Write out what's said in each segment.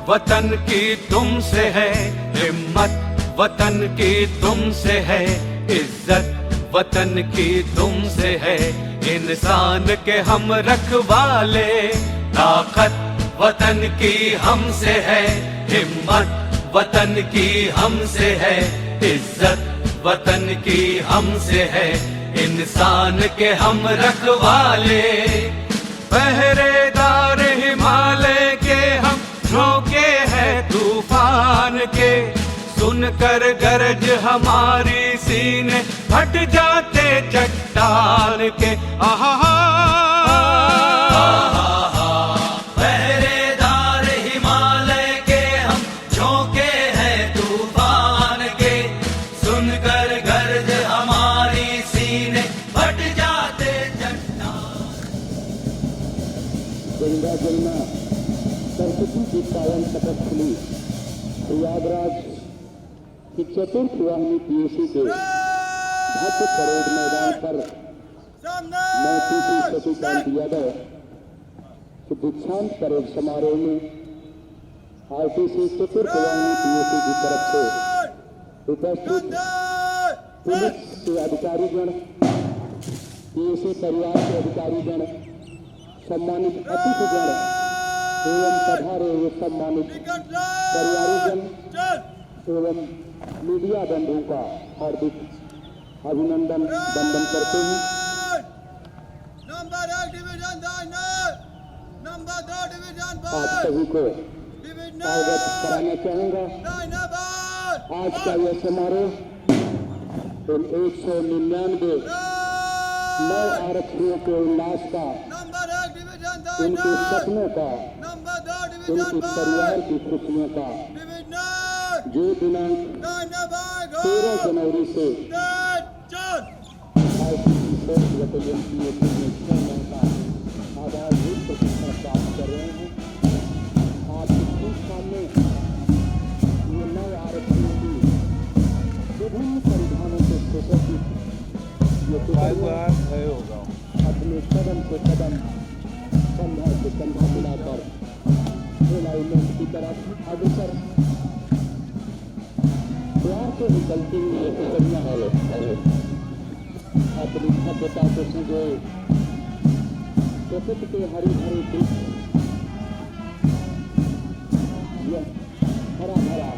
वतन की तुमसे है हिम्मत, वतन की तुमसे है इज्जत, वतन की तुमसे है इंसान के हम रखवाले। ताकत वतन की हमसे है हिम्मत, वतन की हमसे है इज्जत, वतन की हमसे है इंसान के हम रखवाले। पहरेदार हिमालय के हम झोंके हैं तूफान के, सुनकर गरज हमारी सीने फट जाते चट्टान के। आहा पहरेदार हिमालय के हम झोंके हैं तूफान के, सुनकर गरज हमारी सीने फट जाते चट्टान। गंगा जमुना सरस्वती की पावन शपथ खुली। प्रयागराज की चतुर्थ वाहिनी पीएसी के भव्य परेड मैदान पर मैं पीसी शशिकांत यादव के दीक्षांत परेड समारोह में आरटीसी चतुर्थ वाहिनी पीएसी की तरफ से उपस्थित पुलिस के अधिकारीगण, पीएसी परिवार के अधिकारीगण, सम्मानित अतिथिगण एवं पधारे हुए सम्मानित परिवारजन एवं मीडिया बंधुओं का हार्दिक अभिनंदन वंदन करते हैं। नंबर 1 डिवीजन नंबर 2 डिवीजन आप सभी को अवगत कराना चाहूंगा, आज का यह समारोह इन 199 नए आरक्षियों के उल्लास का, उनके सपनों का, उनके परिवार की खुशियों का, जो दिनांक 13 जनवरी से आधारभूत प्रशिक्षण प्राप्त कर रहे हैं। आज इसके सामने ये नए आरक्षियों की विभिन्न परिधानों से सुसज्जित अपने कदम से कदम, कंधा से कंधा मिलाकर एलाइनमेंट की तरफ अग्रसर द्वार से निकलती हुई ये टुकड़ियां अपनी भव्यता को संजोए प्रकृति के हरी भरी दृश्य, यह हरा भरा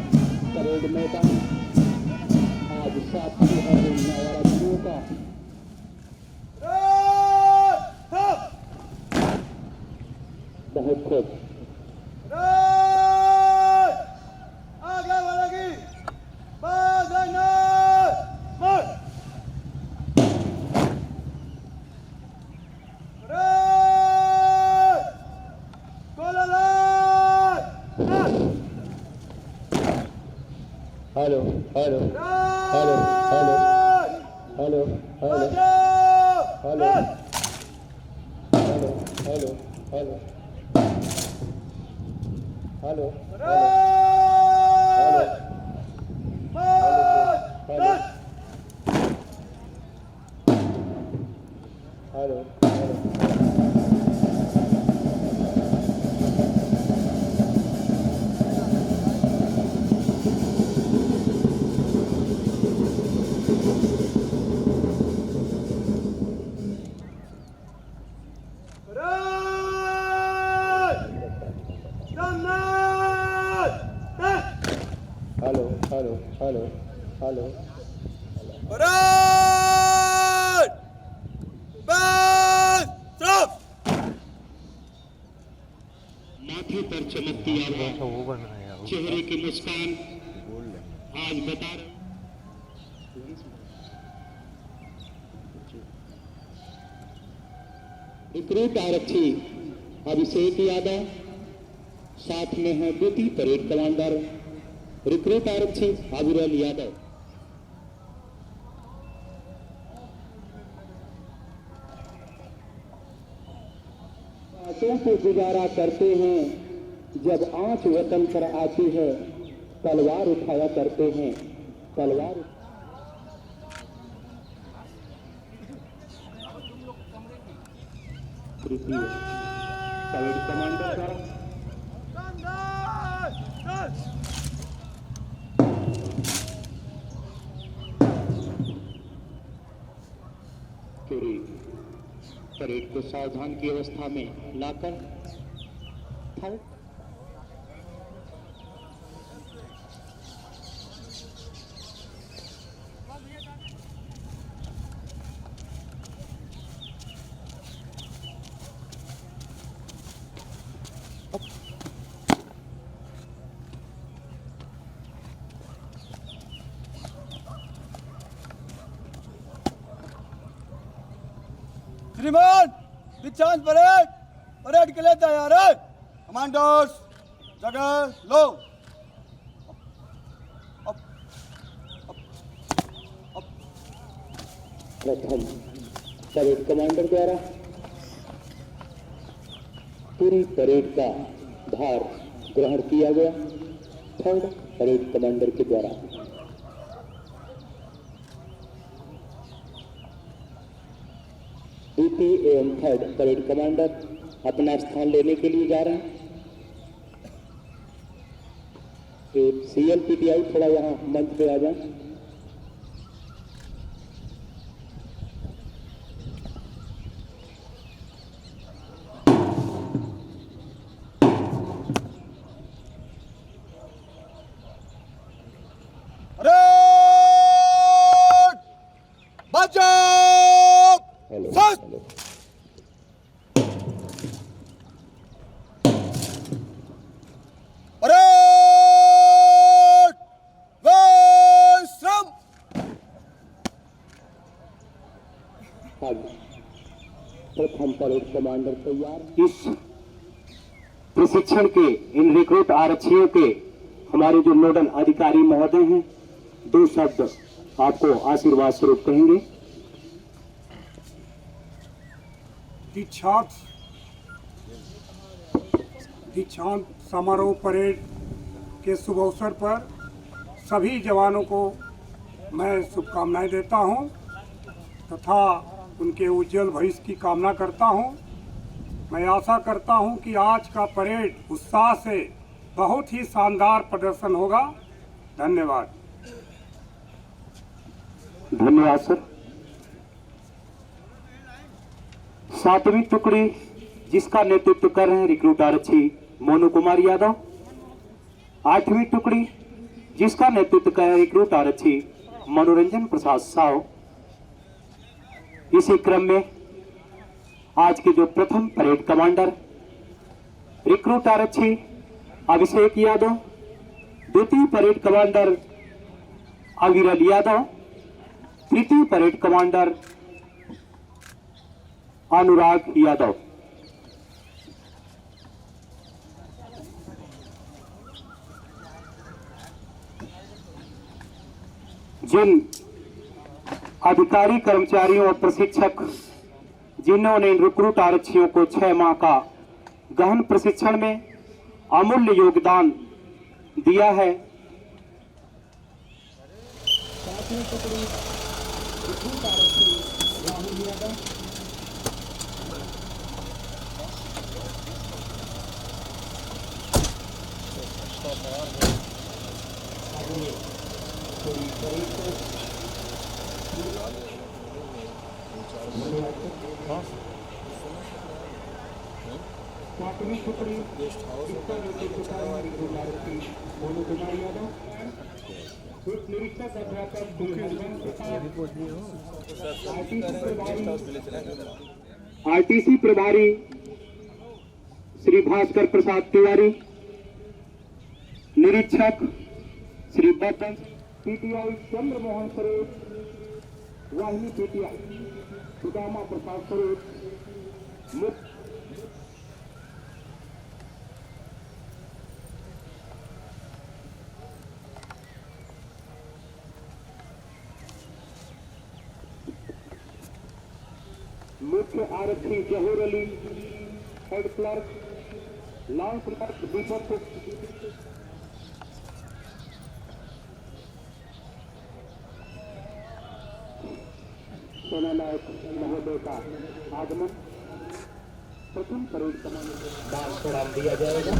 परेड मैदान आज साथी है नवरात्रियों का बहुत खूब आगे बढ़ेगी। Hello hello hello hello hello hello hello hello hello hello hello hello hello hello माथे पर चमकती आभा, चेहरे की मुस्कान आज बता रहे। रिक्रूट आरक्षी अभिषेक यादव, साथ में है द्वितीय परेड कमांडर रिक्रूट आरक्षी अविरल यादव। रातों को गुजारा करते हैं, जब आंच वतन पर आती है तलवार उठाया करते हैं, तलवार। तृतीय परेड कमांडर का पूरी परेड को सावधान की अवस्था में लाकर थर्ड श्रीमान दीक्षांत परेड परेड के लिए तैयार है। कमांडोज जगह लो। प्रथम परेड कमांडर द्वारा पूरी परेड का भार ग्रहण किया गया। थर्ड परेड कमांडर के द्वारा द्वितीय एवं थर्ड परेड कमांडर अपना स्थान लेने के लिए जा रहे हैं। CLPTI थोड़ा यहाँ मंच पे आ जाए। प्रथम परेड कमांडर तैयार। इस प्रशिक्षण के इन रिक्रूट आरक्षियों के हमारे जो नोडल अधिकारी महोदय हैं, दो शब्द आपको आशीर्वाद स्वरूप कहेंगे। दीक्षांत समारोह परेड के शुभ अवसर पर सभी जवानों को मैं शुभकामनाएं देता हूं तथा उनके उज्जवल भविष्य की कामना करता हूं। मैं आशा करता हूं कि आज का परेड उत्साह से बहुत ही शानदार प्रदर्शन होगा। धन्यवाद। धन्यवाद सर। 7वीं टुकड़ी जिसका नेतृत्व कर रहे हैं रिक्रूट आरक्षी मोनू कुमार यादव। 8वीं टुकड़ी जिसका नेतृत्व कर रहे हैं रिक्रूट आरक्षी मनोरंजन प्रसाद साव। इसी क्रम में आज के जो प्रथम परेड कमांडर रिक्रूट आरक्षी अभिषेक यादव, द्वितीय परेड कमांडर अविरल यादव, तृतीय परेड कमांडर अनुराग यादव। जिन अधिकारी कर्मचारियों और प्रशिक्षक जिन्होंने इन रिक्रूट आरक्षियों को 6 माह का गहन प्रशिक्षण में अमूल्य योगदान दिया है, आरटीसी प्रभारी श्री भास्कर प्रसाद तिवारी, निरीक्षक श्री बदन पीटीआई चंद्र मोहन स्वरूप, वाहिनी पीटीआई सुदामा प्रसाद स्वरूप, मुख्य आरक्षी जहूर अली, हेड क्लर्क लाल क्लर्क दीपक, सेनानायक महोदय का आगमन। प्रथम परेड कमांडर को दान प्रणाम दिया जाएगा।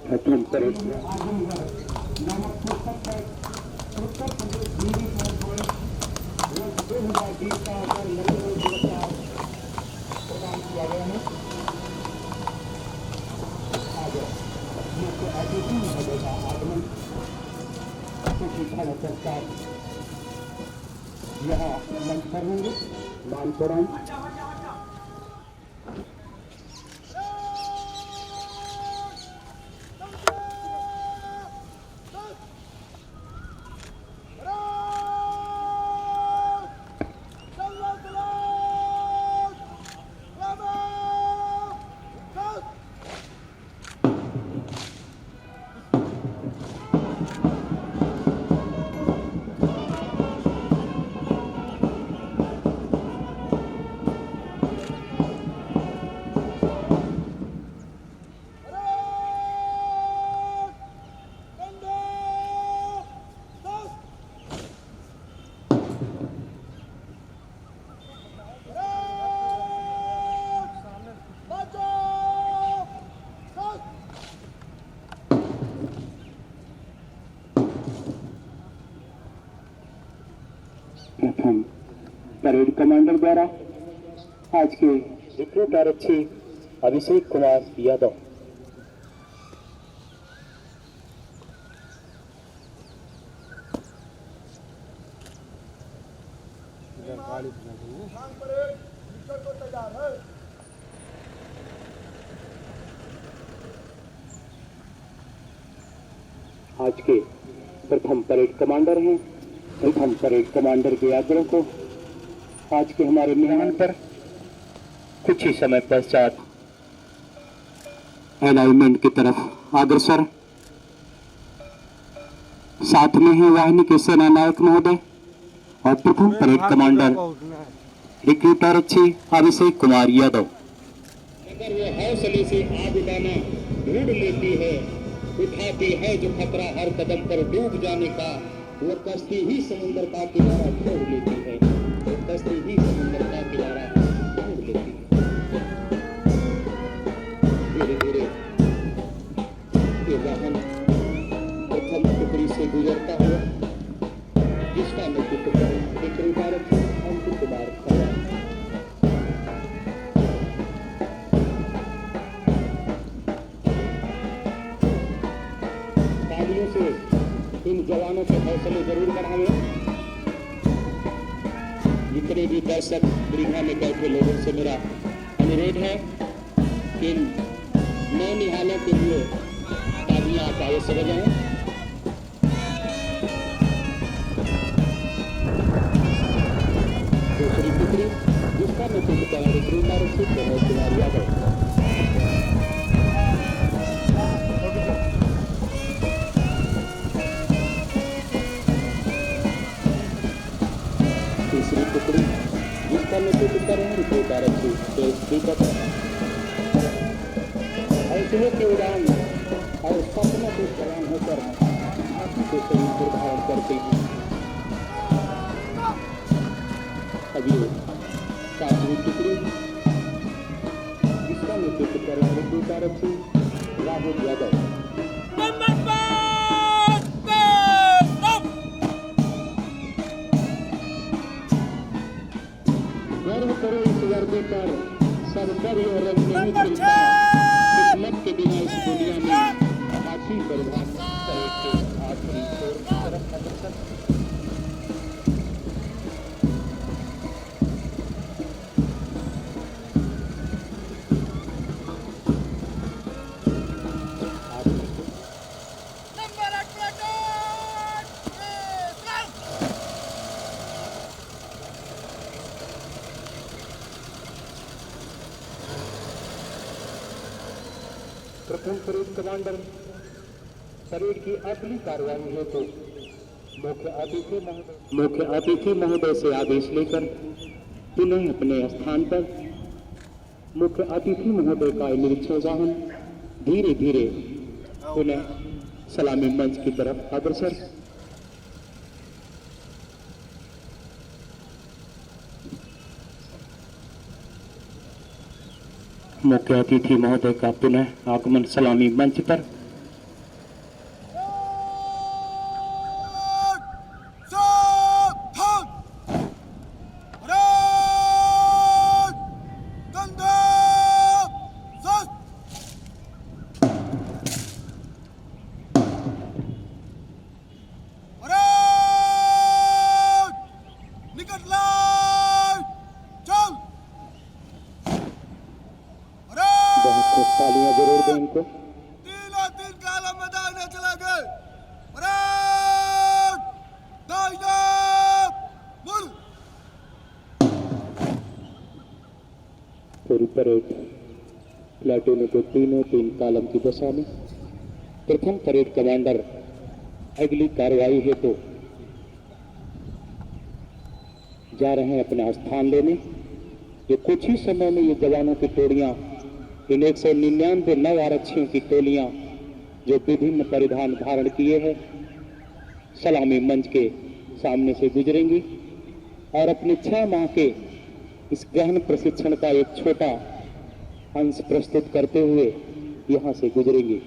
प्रथम परेड यहाँ मंच पर होंगे मानपुरम प्रथम परेड कमांडर द्वारा आज के रिक्रूट आरक्षी अभिषेक कुमार यादव। आज के प्रथम परेड कमांडर हैं। प्रथम परेड कमांडर के आग्रह को आज के हमारे मेहमान पर कुछ ही समय पश्चात अलाइनमेंट की तरफ अग्रसर। साथ में है वाहिनी के सेना नायक महोदय और प्रथम परेड कमांडर रिक्रूट आरक्षी अभिषेक कुमार यादव। अगर वो हौसले से आग उठाना ढूंढ लेती है, उठाती है जो खतरा हर कदम पर डूब जाने का, वो कश्ती ही समुद्र का किनारा छोड़ लेती है, वो कश्ती ही समुद्र का किनारा छोड़ लेती है। धीरे धीरे ये वाहन प्रथम टुकड़ी से गुजरता हुआ जिसका नेतृत्व रिक्रूट आरक्षी अंकित कुमार खड़ा। तालियों से इन जवानों के हौसले जरूर बढ़ावे। जितने भी दर्शक गृह में बैठे लोगों से मेरा अनुरोध है कि इन नौनिहालों के लिए तालियां आप अवश्य बजाएं। दूसरी टुकड़ी जिसका नेतृत्व कर रहे रिक्रूट आरक्षी प्रमोद कुमार यादव। तीसरी टुकड़ी जिसका नेतृत्व कर रहे हैं रिक्रूट आरक्षी दीपक। हौसलों की उड़ान और सपनों को सलाम होकर हाथी को शरीर धारण करते हैं। अब ये सातवीं टुकड़ी जिसका नेतृत्व कर रहे हैं रिक्रूट आरक्षी राहुल यादव। गर्व करो इस वर्दी पर, सब कर और रंग नहीं खिलता, किस्मत के बिना इस दुनिया में आखिरी बर्बाद के आखिरी छोर की तरफ अग्रसर। प्रथम परेड कमांडर परेड की अगली कार्रवाई है तो मुख्य अतिथि महोदय से आदेश लेकर पुनः अपने स्थान पर मुख्य अतिथि महोदय का निरीक्षण वाहन धीरे धीरे पुनः सलामी मंच की तरफ अग्रसर। मुख्य अतिथि महोदय का पुनः आगमन सलामी मंच पर। तालियां जरूर दें इनको। तीन काला मैदान में चला गए। परेड दाहिने मुड़। पूरी परेड प्लाटून के तीनों तीन कालम की दशा में। प्रथम परेड कमांडर अगली कार्रवाई हेतु जा रहे हैं अपना स्थान लेने। ये कुछ ही समय में ये जवानों की टोलियां, इन 199 नव आरक्षियों की टोलियां जो विभिन्न परिधान धारण किए हैं सलामी मंच के सामने से गुजरेंगी और अपने 6 माह के इस गहन प्रशिक्षण का एक छोटा अंश प्रस्तुत करते हुए यहां से गुजरेंगी।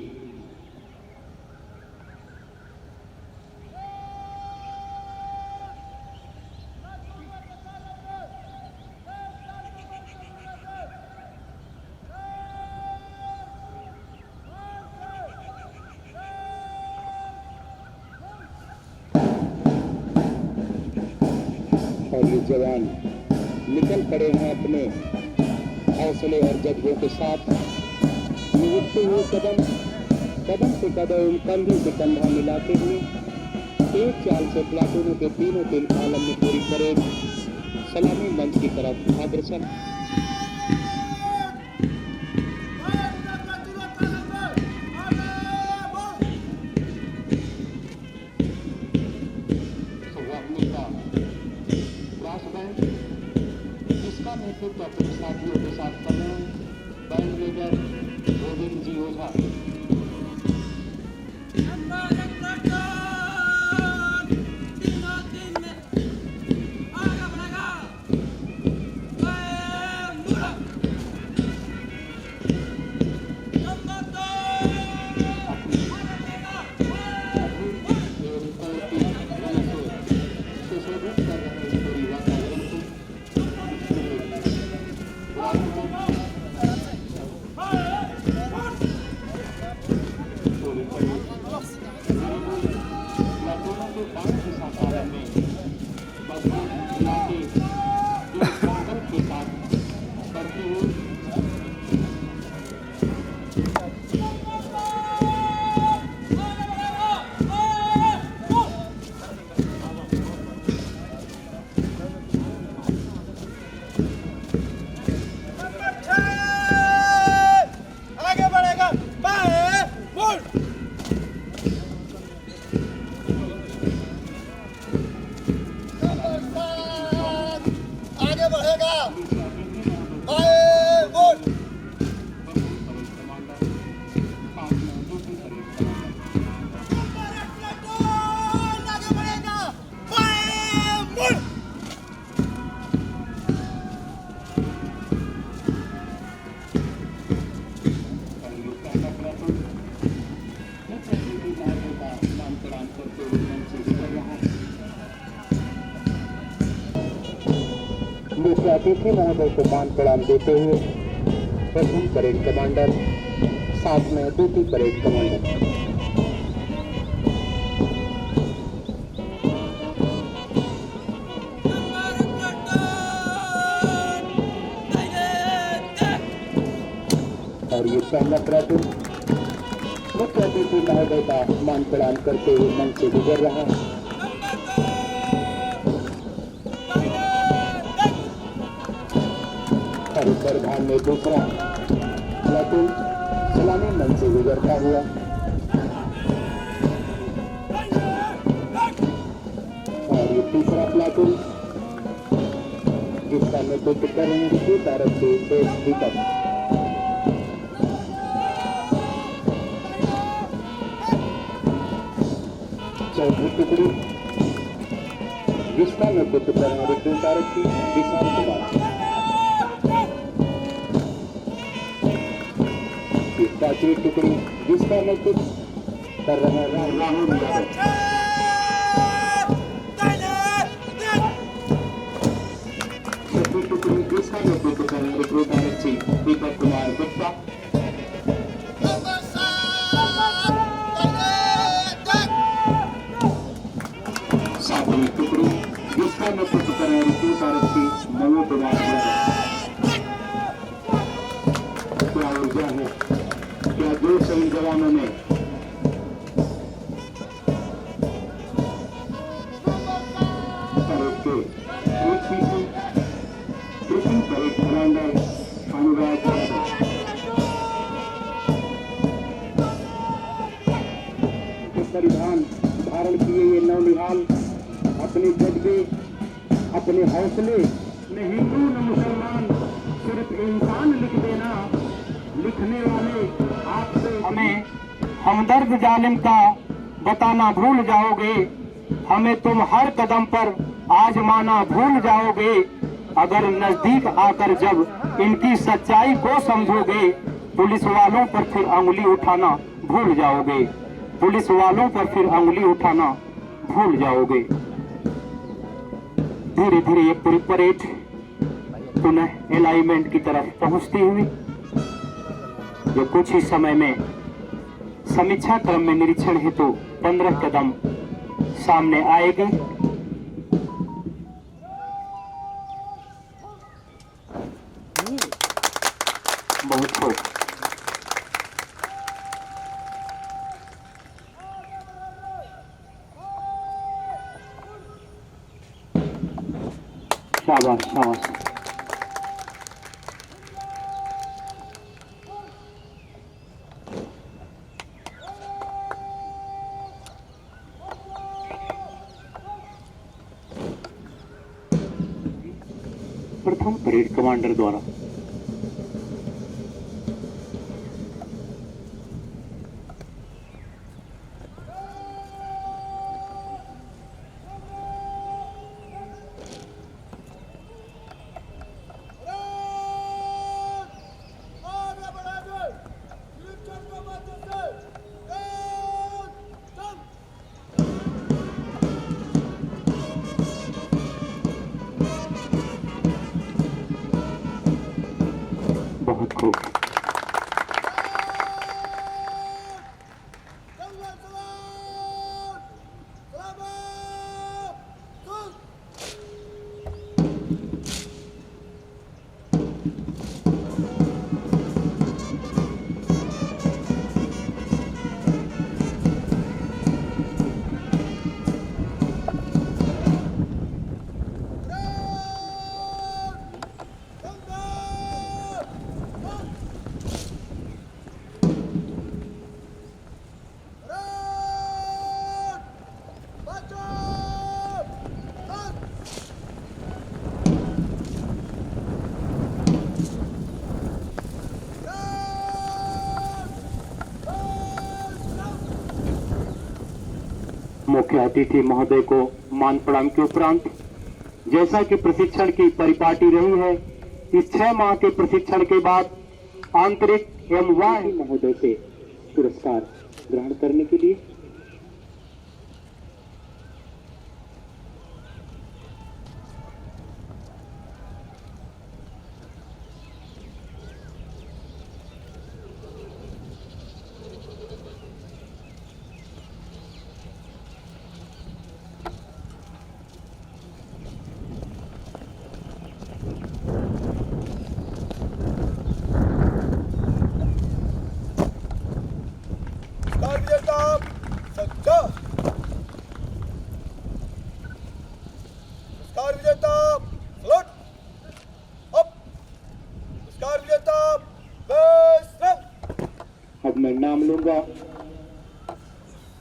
और ये जवान निकल पड़े हैं अपने हौसले और जज्बे के साथ। ये उठते हुए कदम से कदम, कंधे से कंधा मिलाते हुए एक चाल से प्लाटूनों के तीनों तीन कालम में पूरी परेड सलामी मंच की तरफ अग्रसर। इसका नेतृत्व अपने साथियों के साथ कर रहे हैं बैंड लीडर गोविंद जी ओझा। मुख्य अतिथि महोदय को मान प्रणाम देते हुए प्रथम परेड कमांडर, साथ में द्वितीय परेड कमांडर। और ये पहला प्लाटून मुख्य अतिथि महोदय का मान प्रणाम करते हुए मंच से गुजर रहा है। और परिधान में दूसरा प्लाटून सलामी मंच से गुजरता हुआ और ये तीसरा प्लाटून जिसका नेतृत्व कर रहे हैं रितु तारक से एस दीपक। चौथी टुकड़ी जिसका नेतृत्व कर रहे हैं रितु तारक की विशाल कुमार। पांचवी टुकड़ी जिसका नेतृत्व कर रहे हैं राहुल यादव। छठी टुकड़ी जिसका नेतृत्व कर रहे हैं रितु तारक से दीपक कुमार गुप्ता। सातवीं टुकड़ी जिसका नेतृत्व कर रहे हैं रितु तारक से मनोज कुमार यादव। क्या ऊर्जा है, क्या जोश है इन जवानों में। परेड के एक पीछे tripping parade commander Anurag Yadav. परिधान धारण किए ये नौनिहाल अपने जज्बे अपने हौसले न हिंदू न मुसलमान सिर्फ इंसान लिख देना लिखने वाले आपसे। हमें हमदर्द जालिम का बताना भूल जाओगे, हमें तुम हर कदम पर आजमाना भूल जाओगे। अगर नजदीक आकर जब इनकी सच्चाई को समझोगे, पुलिस वालों पर फिर अंगुली उठाना भूल जाओगे। पुलिस वालों पर फिर अंगुली उठाना भूल जाओगे। धीरे धीरे ये पूरी परेड पुनः अलाइनमेंट की तरफ पहुंचती हुई जो कुछ ही समय में समीक्षा क्रम में निरीक्षण हेतु 15 कदम सामने आएंगे। बहुत खूब। शाबाश शाबाश। प्रथम परेड कमांडर द्वारा बहुत खूब। मुख्य अतिथि महोदय को मान प्रणाम के उपरांत जैसा कि प्रशिक्षण की परिपाटी रही है, इस 6 माह के प्रशिक्षण के बाद आंतरिक एवं बाह्य महोदय से पुरस्कार ग्रहण करने के लिए नाम लूंगा।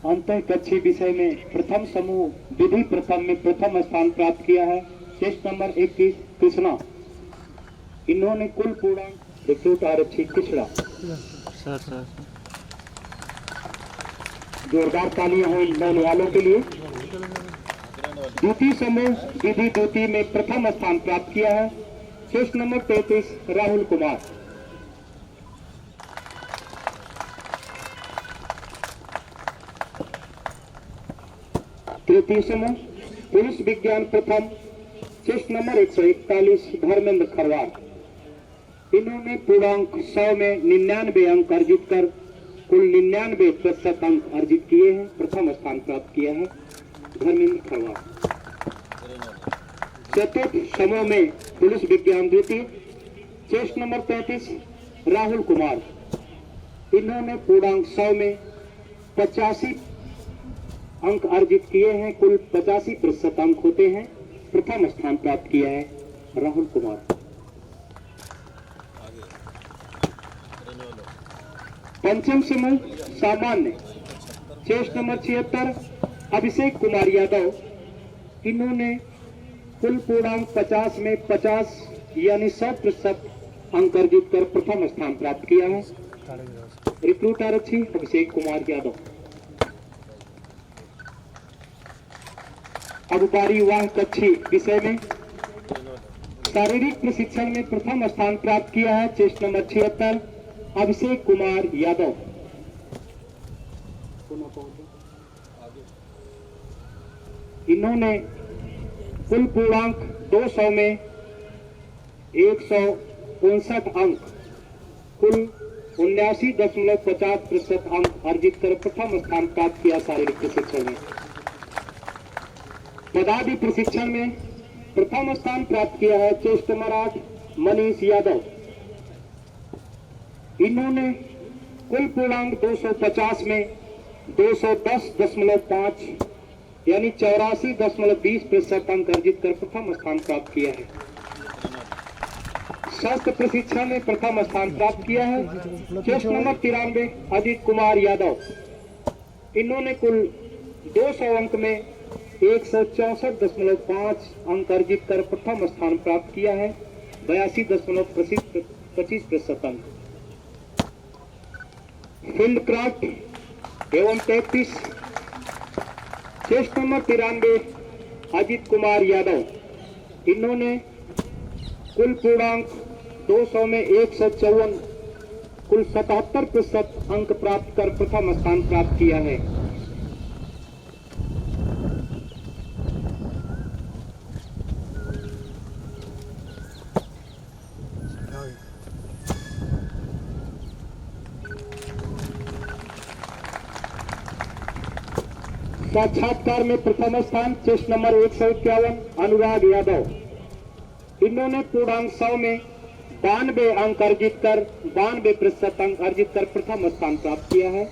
अंतःकक्षीय विषय में प्रथम समूह विधि प्रथम में प्रथम स्थान प्राप्त किया है। टेस्ट नंबर 21 कृष्णा, इन्होंने कुल पूर्णांक रिक्रूट आरक्षी कृष्णा। जोरदार तालियां हो इन दोनों वालों के लिए। द्वितीय समूह विधि द्वितीय में प्रथम स्थान प्राप्त किया है। Test number 33 Rahul Kumar. तृतीय समूह पुरुष विज्ञान प्रथम, टेस्ट नंबर 141 धर्मेंद्र खरवार, इन्होंने पूर्णांक 100 में 99 अंक अर्जित कर कुल 99% अंक अर्जित किए हैं। प्रथम स्थान प्राप्त किया है धर्मेंद्र खरवार। चतुर्थ समूह में पुरुष विज्ञान द्वितीय, टेस्ट नंबर 35 राहुल कुमार, इन्होंने पूर्णांक 100 में 85 अंक अर्जित किए हैं। कुल 85% अंक होते हैं। प्रथम स्थान प्राप्त किया है राहुल कुमार। पंचम समूह सामान्य, टेस्ट नंबर 76 अभिषेक कुमार यादव, इन्होंने कुल पूर्णांक 50 में 50 यानी 100% अंक अर्जित कर प्रथम स्थान प्राप्त किया है। रिक्रूट आरक्षी अभिषेक कुमार यादव। अब बारी वाह कक्षी विषय में शारीरिक प्रशिक्षण में प्रथम स्थान प्राप्त किया है। टेस्ट नंबर 76 अभिषेक कुमार यादव, इन्होंने कुल पूर्णांक 200 में 159 अंक कुल 79.50% अंक अर्जित कर प्रथम स्थान प्राप्त किया। शारीरिक प्रशिक्षण में पदादि प्रशिक्षण में प्रथम स्थान प्राप्त किया है। टेस्ट नंबर 8 मनीष यादव, इन्होंने कुल पूर्णांक 250 में 210.5 यानी 84.20% अंक अर्जित कर प्रथम स्थान प्राप्त किया है। शस्त्र प्रशिक्षण में प्रथम स्थान प्राप्त किया है। टेस्ट नंबर 93 अजीत कुमार यादव, इन्होंने कुल 200 अंक में 164.5 अंक अर्जित कर प्रथम स्थान प्राप्त किया है। 82.25% अंक। फील्ड क्राफ्ट एवं tactics, test number 93 Ajit Kumar Yadav, इन्होंने कुल पूर्णांक 200 में 154 कुल 77% अंक प्राप्त कर प्रथम स्थान प्राप्त किया है। साक्षात्कार में प्रथम स्थान टेस्ट नंबर 151 अनुराग यादव, इन्होंने पूर्णांक 100 में 92 अंक अर्जित कर 92% अंक अर्जित कर प्रथम स्थान प्राप्त किया है।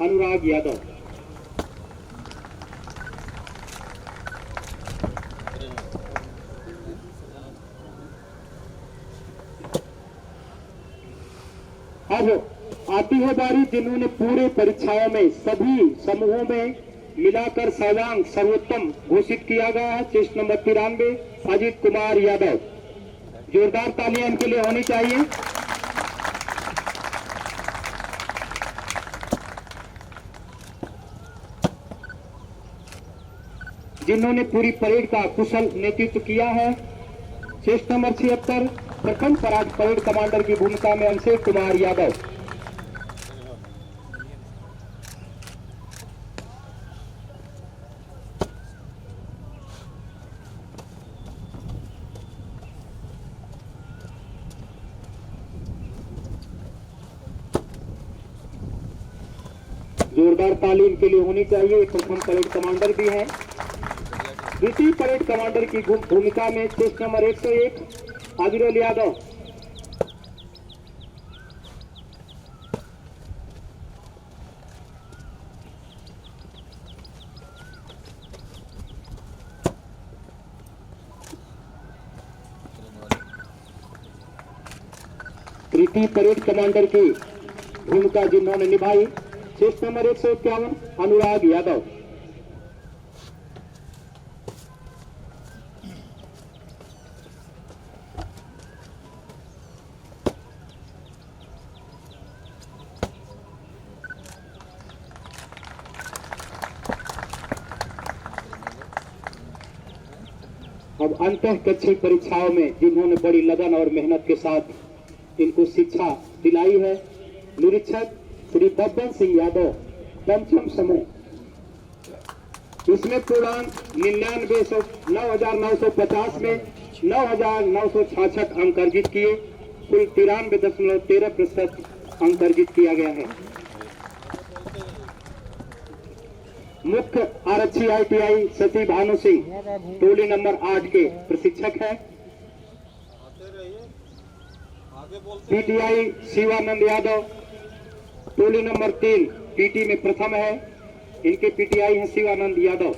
अनुराग यादव। अब आती है बारी जिन्होंने पूरे परीक्षाओं में सभी समूहों में मिलाकर सर्वांक सर्वोत्तम घोषित किया गया है। Test number 93 Ajit Kumar Yadav. जोरदार तालियां इनके लिए होनी चाहिए। जिन्होंने पूरी परेड का कुशल नेतृत्व किया है। टेस्ट नंबर 76 प्रथम परेड कमांडर की भूमिका में अभिषेक कुमार यादव। जोरदार तालीम के लिए होनी चाहिए। प्रथम परेड कमांडर भी है। द्वितीय परेड कमांडर की भूमिका में टेस्ट नंबर 101 आदिरोल यादव। तृतीय परेड कमांडर की भूमिका जिन्होंने निभाई। शिष्ट नंबर 151 अनुराग यादव। अब अंतःकक्षीय परीक्षाओं में जिन्होंने बड़ी लगन और मेहनत के साथ इनको शिक्षा दिलाई है, निरीक्षक श्री बब्बन सिंह यादव, पंचम समूह। इसमें पूर्णांक 9,950 में 9,966 अंक अर्जित किए, कुल 93.13% अंक अर्जित किया गया है। मुख्य आरक्षी ITI सती भानु सिंह टोली नंबर 8 के प्रशिक्षक है। PTI शिवानंद यादव टोली नंबर 3 PT में प्रथम है। इनके PTI है शिवानंद यादव।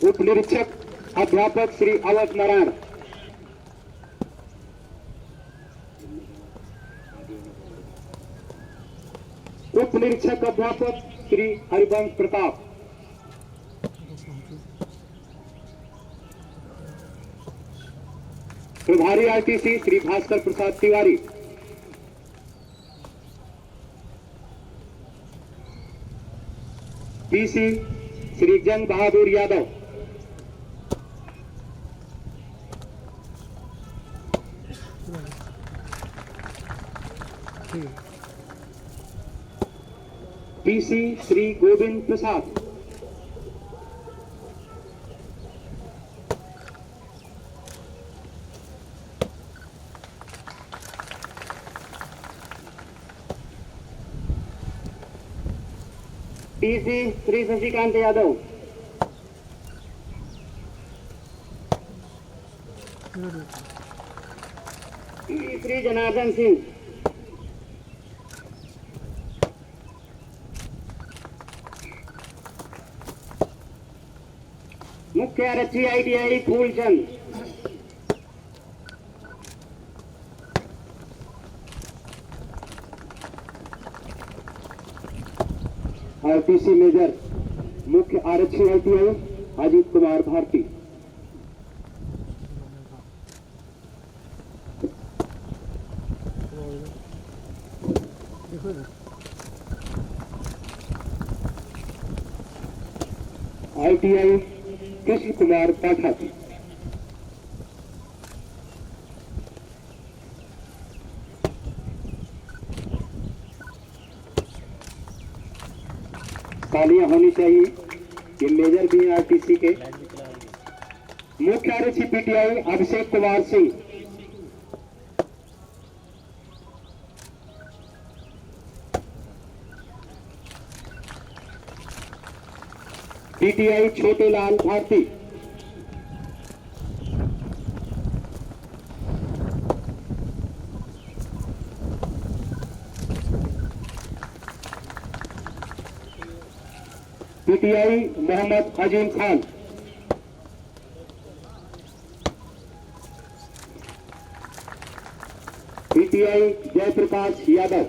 उप निरीक्षक अध्यापक श्री अवध नारायण। उप निरीक्षक अध्यापक श्री हरिवंश प्रताप। प्रभारी RTC श्री भास्कर प्रसाद तिवारी। PC श्री जंग Bahadur Yadav. PC Shri Govind Prasad. PC Shri Shashikant Yadav. PC Shri Janardan Singh. मुख्य आरक्षी ITI फूलचंद। RTC मेजर मुख्य आरक्षी ITI अजीत कुमार भारती। ITI कृष्ण कुमार पाठक। तालियां होनी चाहिए, ये मेजर भी हैं RTC के। मुख्य आरक्षी PTI अभिषेक कुमार सिंह। PTI छोटे लाल भारती। PTI मोहम्मद अजीम Khan. PTI Jayaprakash Yadav.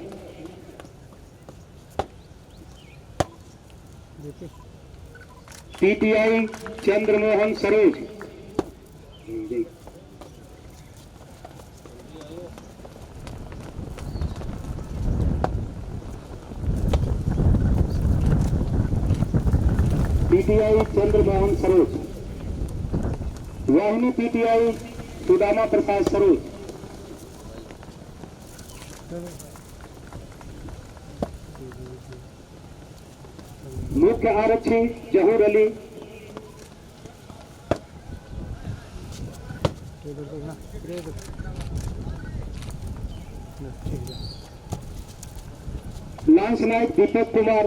PTI Chandramohan Saroj. PTI Chandramohan Saroj. वाहिनी PTI सुदामा प्रसाद सरोज। मुख्य आरक्षी Zahoor Ali. Lance naik Deepak Kumar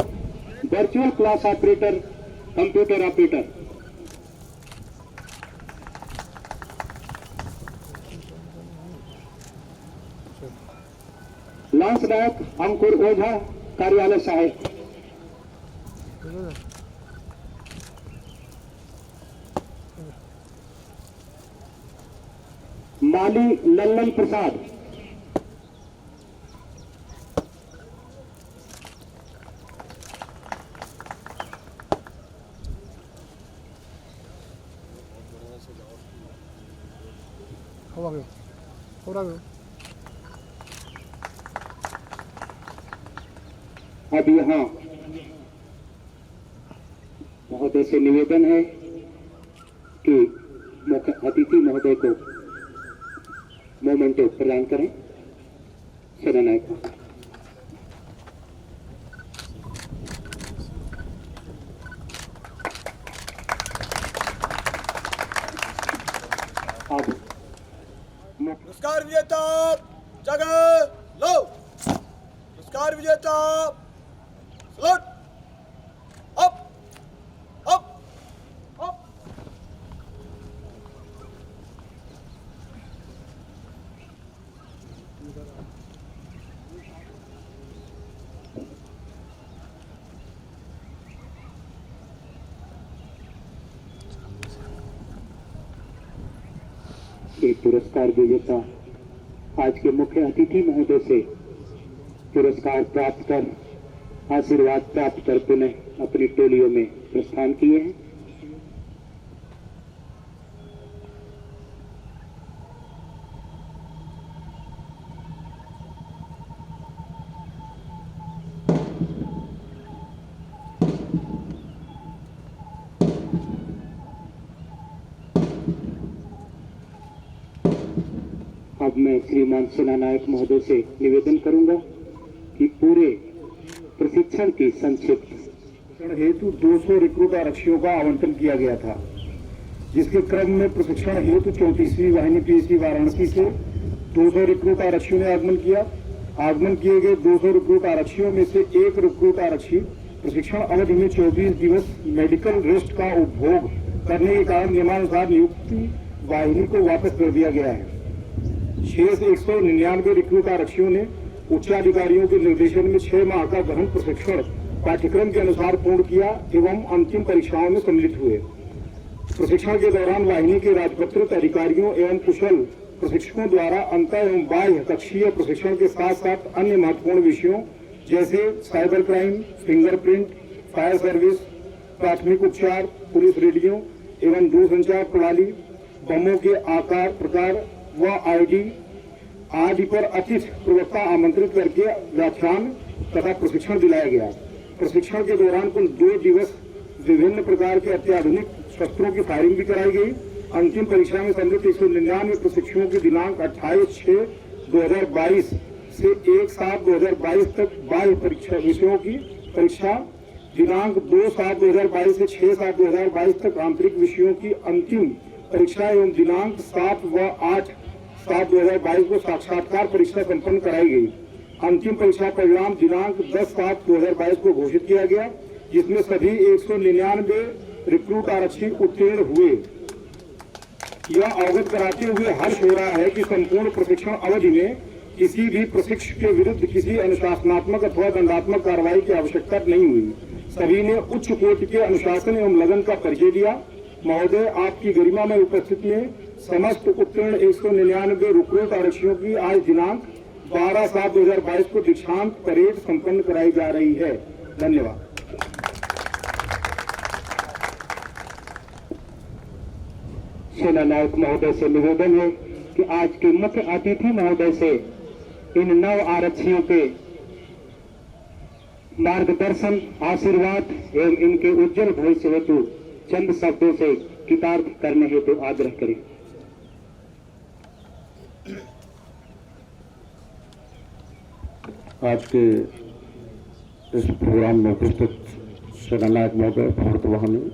virtual class operator computer operator. Lance naik Ankur Ojha कार्यालय सहायक। बाली लल्लन प्रसाद। अब यहाँ महोदय से निवेदन है कि मुख्य अतिथि महोदय को मोमेंटो प्रदान करें। सेनानायक अब पुरस्कार विजेता जगह लो। पुरस्कार विजेता सलूट। Up up up. ये पुरस्कार विजेता आज के मुख्य अतिथि महोदय से पुरस्कार प्राप्त कर आशीर्वाद प्राप्त कर पुनः अपनी टोलियों में प्रस्थान किए हैं। अब मैं श्रीमान सेनानायक महोदय से निवेदन करूंगा कि पूरे प्रशिक्षण की संक्षिप्त हेतु 200 रिक्रूट आरक्षियों का आवंटन किया गया था, जिसके क्रम में प्रशिक्षण हेतु 34वीं वाहिनी पीएसी वाराणसी से 200 रिक्रूट आरक्षियों ने आगमन किया। आगमन किए गए 200 रिक्रूट आरक्षियों में से एक रिक्रूट आरक्षी प्रशिक्षण अवधि में 24 दिवस मेडिकल रेस्ट का उपभोग करने के कारण नियमानुसार नियुक्ति वाहिनी को वापस कर दिया गया है। शेष 199 रिक्रूट आरक्षियों ने उच्चाधिकारियों के निर्देशन में 6 माह का गहन प्रशिक्षण पाठ्यक्रम के अनुसार पूर्ण किया एवं अंतिम परीक्षाओं में सम्मिलित हुए। प्रशिक्षण के दौरान वाहिनी के राजपत्रित अधिकारियों एवं कुशल प्रशिक्षकों द्वारा अंतर एवं बाह्य कक्षीय प्रशिक्षण के साथ साथ अन्य महत्वपूर्ण विषयों जैसे cyber crime, fingerprint, fire service, प्राथमिक उपचार, पुलिस रेडियो एवं दूरसंचार प्रणाली, बमों के आकार प्रकार व आईडी आदि पर अतिथि प्रवक्ता आमंत्रित करके व्याख्यान तथा प्रशिक्षण दिलाया गया। प्रशिक्षण के दौरान कुल 2 दिवस विभिन्न प्रकार के अत्याधुनिक शस्त्रों की फायरिंग भी कराई गई। अंतिम परीक्षा में सम्मिलित 199 प्रशिक्षुओं की दिनांक 28/6/2022 से 1/7/2022 तक बाह्य परीक्षा विषयों की परीक्षा, दिनांक 2/7/2022 से 6/7/2022 तक आंतरिक विषयों की अंतिम परीक्षा एवं दिनांक 7 व 8/7/2022 को साक्षात्कार परीक्षा संपन्न कराई गई। अंतिम परीक्षा परिणाम दिनांक 10/7/2022 को घोषित किया गया, जिसमें सभी 199 रिक्रूट आरक्षी उत्तीर्ण हुए। यह अवगत कराते हुए हर्ष हो रहा है कि संपूर्ण प्रशिक्षण अवधि में किसी भी प्रशिक्षक के विरुद्ध किसी अनुशासनात्मक अथवा दंडात्मक कार्रवाई की आवश्यकता नहीं हुई। सभी ने उच्च कोटि के अनुशासन एवं लगन का परिचय दिया। महोदय, आपकी गरिमा में उपस्थिति में समस्त उत्तीर्ण 199 रिक्रूट आरक्षियों की आज दिनांक 12/7/2022 को दीक्षांत परेड संपन्न कराई जा रही है। धन्यवाद। सेनानायक महोदय से निवेदन है कि आज के मुख्य अतिथि महोदय से इन 9 आरक्षियों के मार्गदर्शन, आशीर्वाद एवं इनके उज्जवल भविष्य हेतु चंद शब्दों से कृतार्थ करने हेतु आग्रह करें। आज के इस प्रोग्राम में उपस्थित सेनानायक महोदय, भारत वाहिनी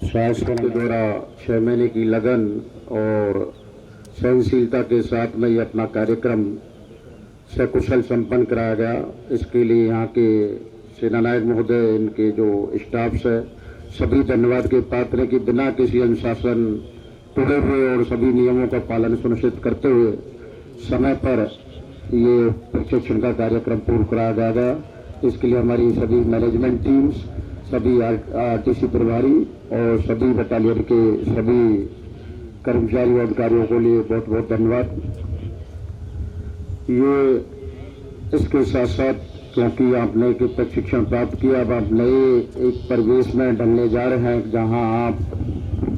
शासन के द्वारा 6 महीने की लगन और सहनशीलता के साथ में ये अपना कार्यक्रम सकुशल संपन्न कराया गया। इसके लिए यहाँ के सेनानायक महोदय, इनके जो स्टाफ्स है, सभी धन्यवाद के पात्र हैं कि बिना किसी अनुशासन टूटे हुए और सभी नियमों का पालन सुनिश्चित करते हुए समय पर ये प्रशिक्षण का कार्यक्रम पूर्ण कराया जाएगा। इसके लिए हमारी सभी मैनेजमेंट टीम्स, सभी आरटीसी प्रभारी और सभी बटालियन के सभी कर्मचारी और अधिकारियों को लिए बहुत बहुत धन्यवाद। ये इसके साथ साथ क्योंकि आपने एक प्रशिक्षण प्राप्त किया, अब आप नए एक परिवेश में ढलने जा रहे हैं जहां आप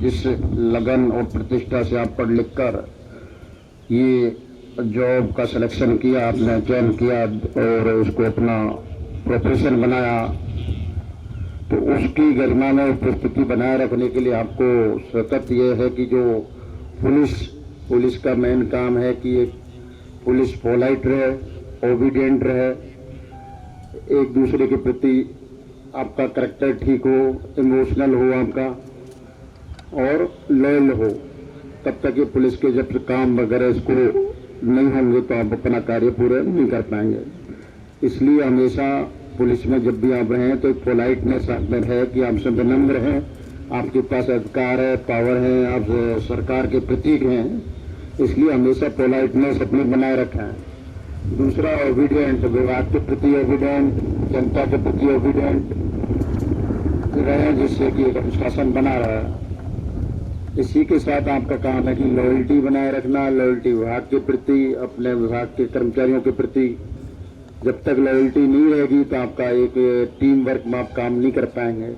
जिस लगन और प्रतिष्ठा से आप पढ़ लिख कर ये जॉब का सिलेक्शन किया, आपने चयन किया और उसको अपना प्रोफेशन बनाया, तो उसकी गरिमा में उपस्थिति बनाए रखने के लिए आपको सतत ये है कि जो पुलिस का मेन काम है कि एक पुलिस पोलाइट रहे, ओबीडियंट रहे, एक दूसरे के प्रति आपका करेक्टर ठीक हो, इमोशनल हो आपका और लॉयल हो। तब तक ये पुलिस के जब काम वगैरह इसको नहीं होंगे तो आप अपना कार्य पूरे नहीं कर पाएंगे। इसलिए हमेशा पुलिस में जब भी आप रहें तो एक पोलाइटनेस आप में है कि आपसे विनम्र हैं, आपके पास अधिकार है, पावर है, आप सरकार के प्रतीक हैं, इसलिए हमेशा पोलाइटनेस अपनी बनाए रखें। दूसरा ओबीडियंट, विभाग के प्रति ओबीडियंट, जनता के प्रति ओबीडियंट रहे, जिससे कि एक अनुशासन बना रहा है। इसी के साथ आपका काम है कि लॉयल्टी बनाए रखना, लॉयल्टी विभाग के प्रति, अपने विभाग के कर्मचारियों के प्रति। जब तक लॉयल्टी नहीं रहेगी तो आपका एक टीम वर्क में आप काम नहीं कर पाएंगे।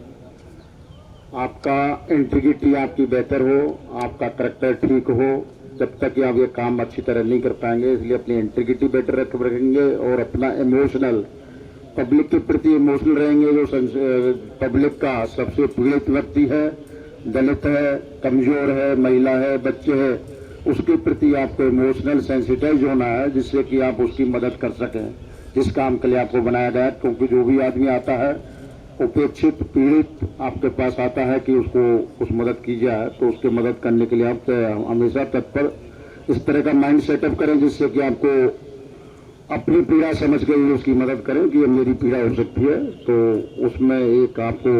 आपका इंटीग्रिटी आपकी बेहतर हो, आपका करेक्टर ठीक हो, जब तक आप ये काम अच्छी तरह नहीं कर पाएंगे। इसलिए अपनी इंटीग्रिटी बेटर रखेंगे और अपना इमोशनल, पब्लिक के प्रति इमोशनल रहेंगे। जो पब्लिक का सबसे पीड़ित व्यक्ति है, दलित है, कमजोर है, महिला है, बच्चे हैं, उसके प्रति आपको इमोशनल सेंसिटाइज होना है, जिससे कि आप उसकी मदद कर सकें जिस काम के लिए आपको बनाया गया है। क्योंकि जो भी आदमी आता है उपेक्षित, पीड़ित आपके पास आता है कि उसको कुछ मदद की जाए, तो उसकी मदद करने के लिए आप हमेशा तत्पर इस तरह का माइंड सेटअप करें जिससे कि आपको अपनी पीड़ा समझ के उसकी मदद करें कि ये मेरी पीड़ा हो सकती है। तो उसमें एक आपको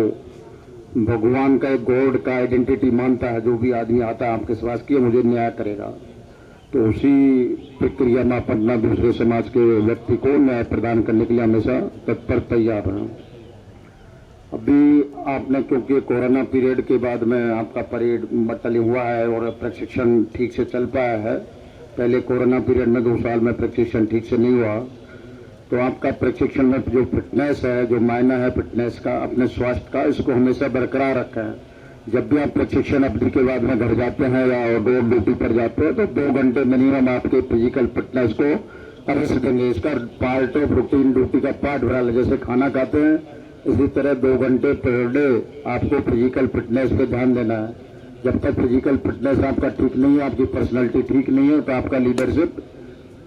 भगवान का, एक गॉड का आइडेंटिटी मानता है। जो भी आदमी आता है आपके पास कि मुझे न्याय करेगा, तो उसी प्रक्रिया में अपना दूसरे समाज के व्यक्ति को न्याय प्रदान करने के लिए हमेशा तत्पर तैयार हैं। अभी आपने, क्योंकि कोरोना पीरियड के बाद में आपका परेड बटल हुआ है और प्रशिक्षण ठीक से चल पाया है। पहले कोरोना पीरियड में 2 साल में प्रशिक्षण ठीक से नहीं हुआ, तो आपका प्रशिक्षण में जो फिटनेस है, जो मायना है फिटनेस का, अपने स्वास्थ्य का, इसको हमेशा बरकरार रखें। जब भी आप प्रशिक्षण अवधि के बाद में घर जाते हैं या आउटडोर ड्यूटी पर जाते हैं तो 2 घंटे मिनिमम आपके फिजिकल फिटनेस को रेस्ट देंगे। इसका पार्ट ऑफ रूटीन, ड्यूटी का पार्ट बना ले। जैसे खाना खाते हैं इसी तरह 2 घंटे पर डे आपको फिजिकल फिटनेस पे ध्यान देना है। जब तक फिजिकल फिटनेस आपका ठीक नहीं है, आपकी पर्सनैलिटी ठीक नहीं है, तो आपका लीडरशिप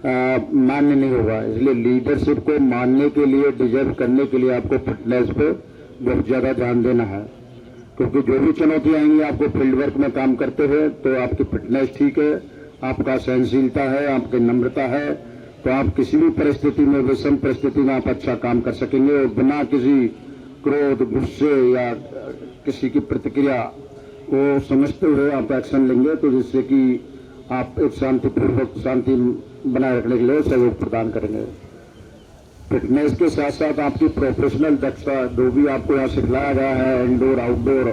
मान्य नहीं होगा। इसलिए लीडरशिप को मानने के लिए, डिजर्व करने के लिए आपको फिटनेस पे बहुत ज्यादा ध्यान देना है। क्योंकि जो भी चुनौती आएंगी, आपको फील्ड वर्क में काम करते हुए, तो आपकी फिटनेस ठीक है, आपका सहनशीलता है, आपकी नम्रता है, तो आप किसी भी परिस्थिति में, विषम परिस्थिति में आप अच्छा काम कर सकेंगे और बिना किसी क्रोध, गुस्से या किसी की प्रतिक्रिया को समझते हुए आप एक्शन लेंगे, तो जिससे कि आप एक शांतिपूर्वक शांति बनाए रखने के लिए सहयोग प्रदान करेंगे। फिटनेस के साथ साथ आपकी प्रोफेशनल दक्षता, जो भी आपको यहाँ सिखलाया गया है इंडोर, आउटडोर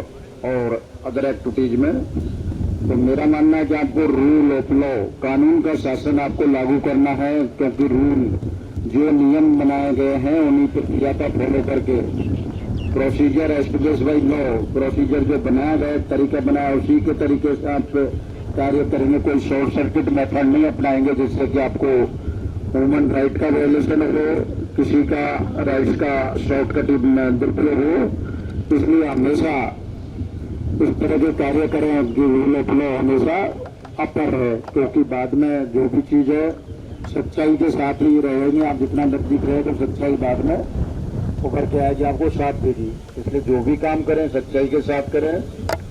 और अदर एक्टिविटीज में, तो मेरा मानना है कि आपको रूल ऑफ लॉ, कानून का शासन आपको लागू करना है। क्योंकि रूल, जो नियम बनाए गए हैं, उन्हीं प्रक्रिया का फॉलो करके, procedure establish by law, procedure जो बनाया गया, तरीका बनाया, उसी के तरीके से आप कार्य करेंगे। कोई शॉर्ट सर्किट मेथड नहीं अपनाएंगे जिससे कि आपको ह्यूमन राइट का वायलेशन हो, किसी का राइट्स का शॉर्टकट दुरुपयोग हो। इसलिए हमेशा इस तरह के कार्य करें कि रूल ऑफ लॉ हमेशा अपर है। क्योंकि बाद में जो भी चीज है सच्चाई के साथ ही रहेंगे। आप जितना नजदीक रहे तो सच्चाई बाद में उभर के आएगी, आपको साथ देगी। इसलिए जो भी काम करें सच्चाई के साथ करें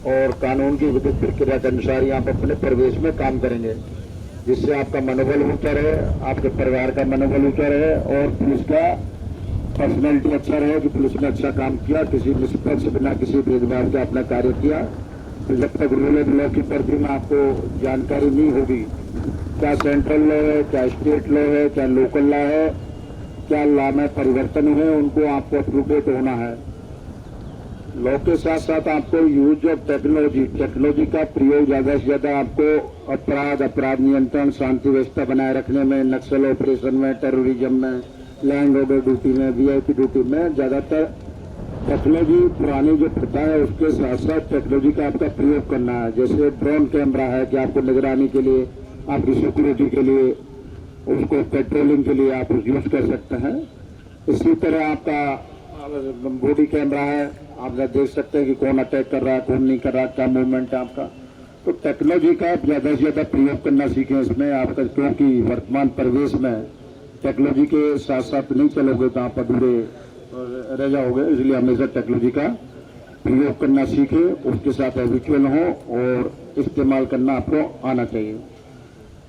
और कानून की विधिक प्रक्रिया के अनुसार ही आप अपने परिवेश में काम करेंगे, जिससे आपका मनोबल ऊंचा रहे, आपके परिवार का मनोबल ऊंचा रहे और पुलिस का पर्सनैलिटी अच्छा रहे कि पुलिस ने अच्छा काम किया, किसी निष्पक्ष बिना किसी भेदभाव के अपना कार्य किया। तो जब तक रूल ऑफ लॉ की परिधि में आपको जानकारी नहीं होगी, क्या सेंट्रल लॉ है, क्या स्टेट लॉ है, क्या लोकल लॉ है, क्या लॉ में परिवर्तन हुए, उनको आपको अप्रूवेट होना है। लॉ के साथ साथ आपको यूज ऑफ टेक्नोलॉजी का प्रयोग ज़्यादा से ज़्यादा आपको अपराध नियंत्रण, शांति व्यवस्था बनाए रखने में, नक्सल ऑपरेशन में, टेररिज्म में, लैंड ऑर्डर ड्यूटी में, वीआईपी ड्यूटी में ज़्यादातर टेक्नोलॉजी पुरानी जो प्रथा है उसके साथ साथ टेक्नोलॉजी का आपका प्रयोग करना है। जैसे ड्रोन कैमरा है कि आपको निगरानी के लिए, आपकी सिक्योरिटी के लिए, उसको पेट्रोलिंग के लिए आप यूज कर सकते हैं। इसी तरह आपका बॉडी कैमरा है, आप देख सकते हैं कि कौन अटैक कर रहा है, कौन नहीं कर रहा, क्या मूवमेंट है आपका। तो टेक्नोलॉजी का आप ज़्यादा से ज़्यादा प्रयोग करना सीखें इसमें आपका, क्योंकि वर्तमान परिवेश में टेक्नोलॉजी के साथ साथ नहीं चलोगे तो आप अधूरे रह जाओगे। इसलिए हमेशा टेक्नोलॉजी का प्रयोग करना सीखें, उसके साथ हैबिचुअल हो और इस्तेमाल करना आपको आना चाहिए।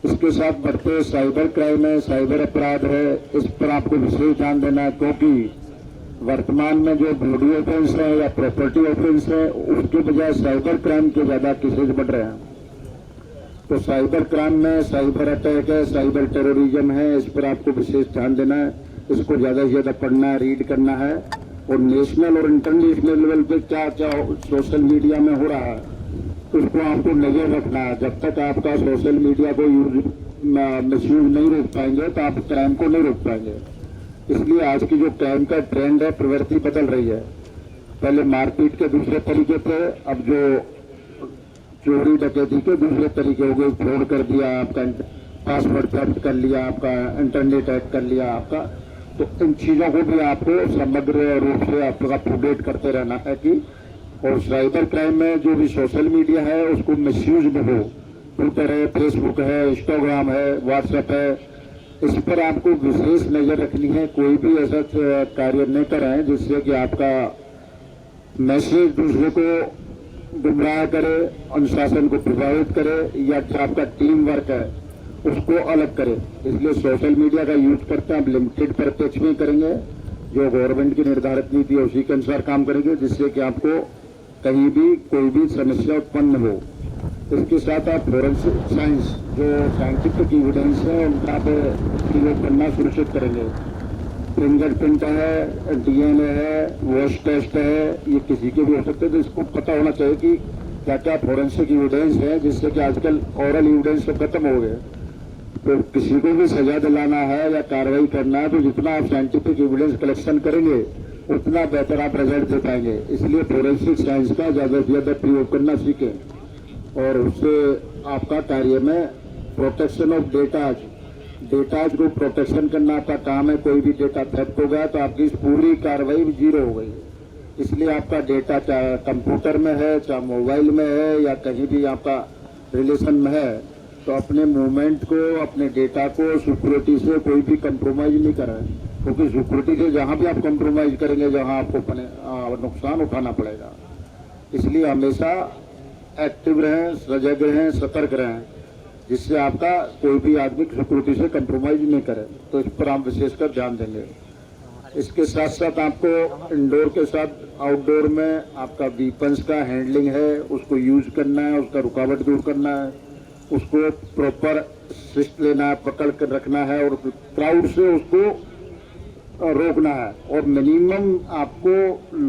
इसके साथ बढ़ते साइबर क्राइम है, साइबर अपराध है, इस पर आपको विशेष ध्यान देना है, क्योंकि वर्तमान में जो बॉडी ऑफेंस है या प्रॉपर्टी ऑफेंस है उसके बजाय साइबर क्राइम के ज़्यादा केसेज बढ़ रहे हैं। तो साइबर क्राइम में साइबर अटैक है, साइबर टेररिज्म है, इस पर आपको विशेष ध्यान देना है। इसको ज़्यादा से ज़्यादा पढ़ना है, रीड करना है, और नेशनल और इंटरनेशनल लेवल पे क्या क्या सोशल मीडिया में हो रहा है उसको आपको नजर रखना है। जब तक आपका सोशल मीडिया को मिसयूज नहीं रोक पाएंगे तो आप क्राइम को नहीं रोक पाएंगे। इसलिए आज की जो क्राइम का ट्रेंड है, प्रवृत्ति बदल रही है। पहले मारपीट के दूसरे तरीके थे, अब जो चोरी डकैती के दूसरे तरीके हो गए। फ्रॉड कर दिया, आपका पासवर्ड थेफ्ट कर लिया, आपका इंटरनेट हैक कर लिया आपका। तो इन चीज़ों को भी आपको समग्र रूप से आपका अपडेट करते रहना है कि, और साइबर क्राइम में जो भी सोशल मीडिया है उसको मिसयूज न हो। ट्विटर है, फेसबुक है, इंस्टाग्राम है, व्हाट्सएप है, इस पर आपको विशेष नजर रखनी है। कोई भी ऐसा कार्य न करें जिससे कि आपका मैसेज दूसरे को गुमराह करे, अनुशासन को प्रभावित करे, या आपका टीम वर्क है उसको अलग करे। इसलिए सोशल मीडिया का यूज करते हैं आप लिमिटेड प्रत्यक्ष में करेंगे, जो गवर्नमेंट की निर्धारित नीति है उसी के अनुसार काम करेंगे, जिससे कि आपको कहीं भी कोई भी समस्या उत्पन्न हो। इसके साथ आप फोरेंसिक साइंस, जो साइंटिफिक एविडेंस है उनका प्रयोग करना सुनिश्चित करेंगे। फिंगरप्रिंट है, डीएनए है, वॉश टेस्ट है, ये किसी के भी हो सकते हैं। तो इसको पता होना चाहिए कि क्या क्या फोरेंसिक एविडेंस है, जिससे कि आजकल ओरल एविडेंस तो खत्म हो गए। तो किसी को भी सजा दिलाना है या कार्रवाई करना है तो जितना आप साइंटिफिक एविडेंस कलेक्शन करेंगे उतना बेहतर आप रिजल्ट दे पाएंगे। इसलिए फोरेंसिक साइंस का ज़्यादा से ज़्यादा प्रयोग करना सीखें, और उससे आपका कार्य में प्रोटेक्शन ऑफ डेटाज को प्रोटेक्शन करना आपका काम है। कोई भी डेटा थेफ्ट हो गया तो आपकी पूरी कार्रवाई जीरो हो गई। इसलिए आपका डेटा चाहे कंप्यूटर में है, चाहे मोबाइल में है, या कहीं भी आपका रिलेशन में है, तो अपने मूवमेंट को, अपने डेटा को सिक्योरिटी से कोई भी कंप्रोमाइज नहीं करें, क्योंकि सिक्योरिटी से जहां भी आप कंप्रोमाइज करेंगे जहां आपको नुकसान उठाना पड़ेगा। इसलिए हमेशा एक्टिव रहें, सजग रहें, सतर्क रहें, जिससे आपका कोई भी आदमी सिक्योरिटी से कंप्रोमाइज नहीं करे। तो इस पर हम विशेषकर ध्यान देंगे। इसके साथ साथ आपको इंडोर के साथ आउटडोर में आपका वीपन्स का हैंडलिंग है, उसको यूज करना है, उसका रुकावट दूर करना है, उसको प्रॉपर शिफ्ट लेना है, पकड़ कर रखना है, और क्राउड से उसको रोकना है। और मिनिमम आपको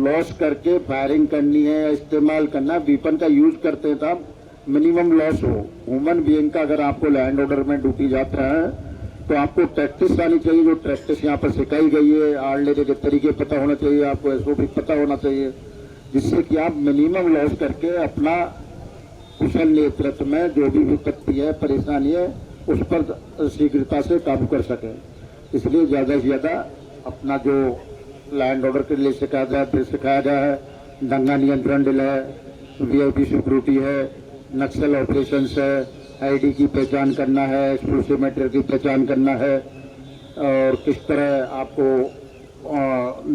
लॉस करके फायरिंग करनी है या इस्तेमाल करना है। वीपन का यूज करते हैं तब मिनिमम लॉस हो। ह्यूमन बीइंग का अगर आपको लैंड ऑर्डर में ड्यूटी जाता है तो आपको प्रैक्टिस आनी चाहिए, जो प्रैक्टिस यहाँ पर सिखाई गई है। आड़ लेने के तरीके पता होना चाहिए, आपको एसओपी पता होना चाहिए, जिससे कि आप मिनिमम लॉस करके अपना कुशल नेतृत्व में जो भी विपत्ति है, परेशानी है, उस पर शीघ्रता से काबू कर सकें। इसलिए ज़्यादा से ज़्यादा अपना जो लैंड ऑर्डर के लिए सिखाया गया है, दंगा नियंत्रण ड्रिल है, वीआईपी सिक्योरिटी है, नक्सल ऑपरेशंस है, आईडी की पहचान करना है, एक्सप्लोसिव मटेरियल की पहचान करना है, और किस तरह आपको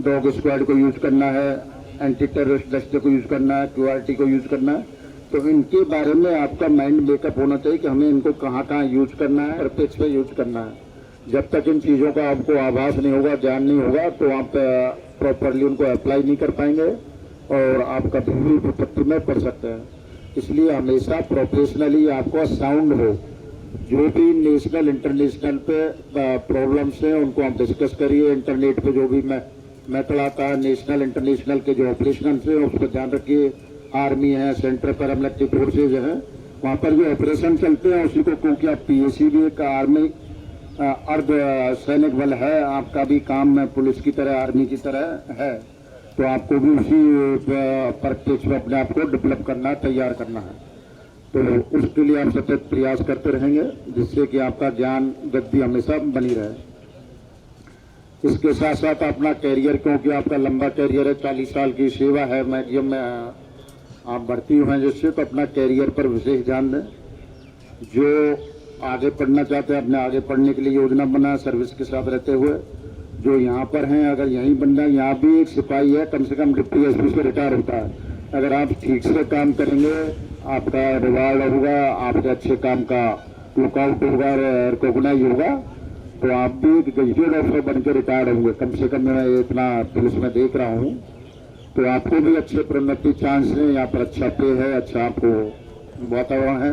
डॉग स्क्वाड को यूज करना है, एंटी टेररिस्ट दस्ते को यूज करना है, क्यूआरटी को यूज करना है। तो इनके बारे में आपका माइंड मेकअप होना चाहिए कि हमें इनको कहाँ कहाँ यूज करना है, प्रत्यक्ष पे यूज करना है। जब तक इन चीज़ों का आपको आभास नहीं होगा, ज्ञान नहीं होगा, तो आप प्रॉपरली उनको अप्लाई नहीं कर पाएंगे और आप कभी भी विपत्ति में पड़ सकते हैं। इसलिए हमेशा प्रोफेशनली आपको साउंड हो। जो भी नेशनल इंटरनेशनल पे प्रॉब्लम्स हैं उनको आप डिस्कस करिए। इंटरनेट पे जो भी मेटल आता है, नेशनल इंटरनेशनल के जो ऑपरेशन है उस पर ध्यान रखिए। आर्मी है, सेंटर पैरामिलिट्री फोर्सेज है, वहाँ पर जो ऑपरेशन चलते हैं उसी को, क्योंकि आप PAC भी एक आर्मी अर्ध सैनिक बल है, आपका भी काम पुलिस की तरह आर्मी की तरह है, तो आपको भी उसी परिप्रेक्ष्य में अपने आप को डेवलप करना है, तैयार करना है। तो उसके लिए आप सतत प्रयास करते रहेंगे जिससे कि आपका ज्ञान गद्दी हमेशा बनी रहे। इसके साथ साथ अपना कैरियर, क्योंकि आपका लंबा कैरियर है, 40 साल की सेवा है मैक्सिमम में आप भर्ती हुए हैं, जिससे तो अपना कैरियर पर विशेष ध्यान दें। जो आगे पढ़ना चाहते हैं अपने आगे पढ़ने के लिए योजना बनाए सर्विस के साथ रहते हुए। जो यहाँ पर हैं, अगर यहीं बनना, यहाँ भी एक सिपाही है, कम से कम डिप्टी SP से रिटायर होता है। अगर आप ठीक से काम करेंगे आपका रिवार्ड होगा, आपके अच्छे काम का लुकआउट होगा, रिकॉग्नाइज होगा, तो आप भी एक गजेटेड ऑफिसर बनकर रिटायर होंगे। कम से कम मैं इतना पुलिस में देख रहा हूँ, तो आपको भी अच्छे प्रोन्नति चांस है, यहाँ पर अच्छा पे है, अच्छा आपको वातावरण है,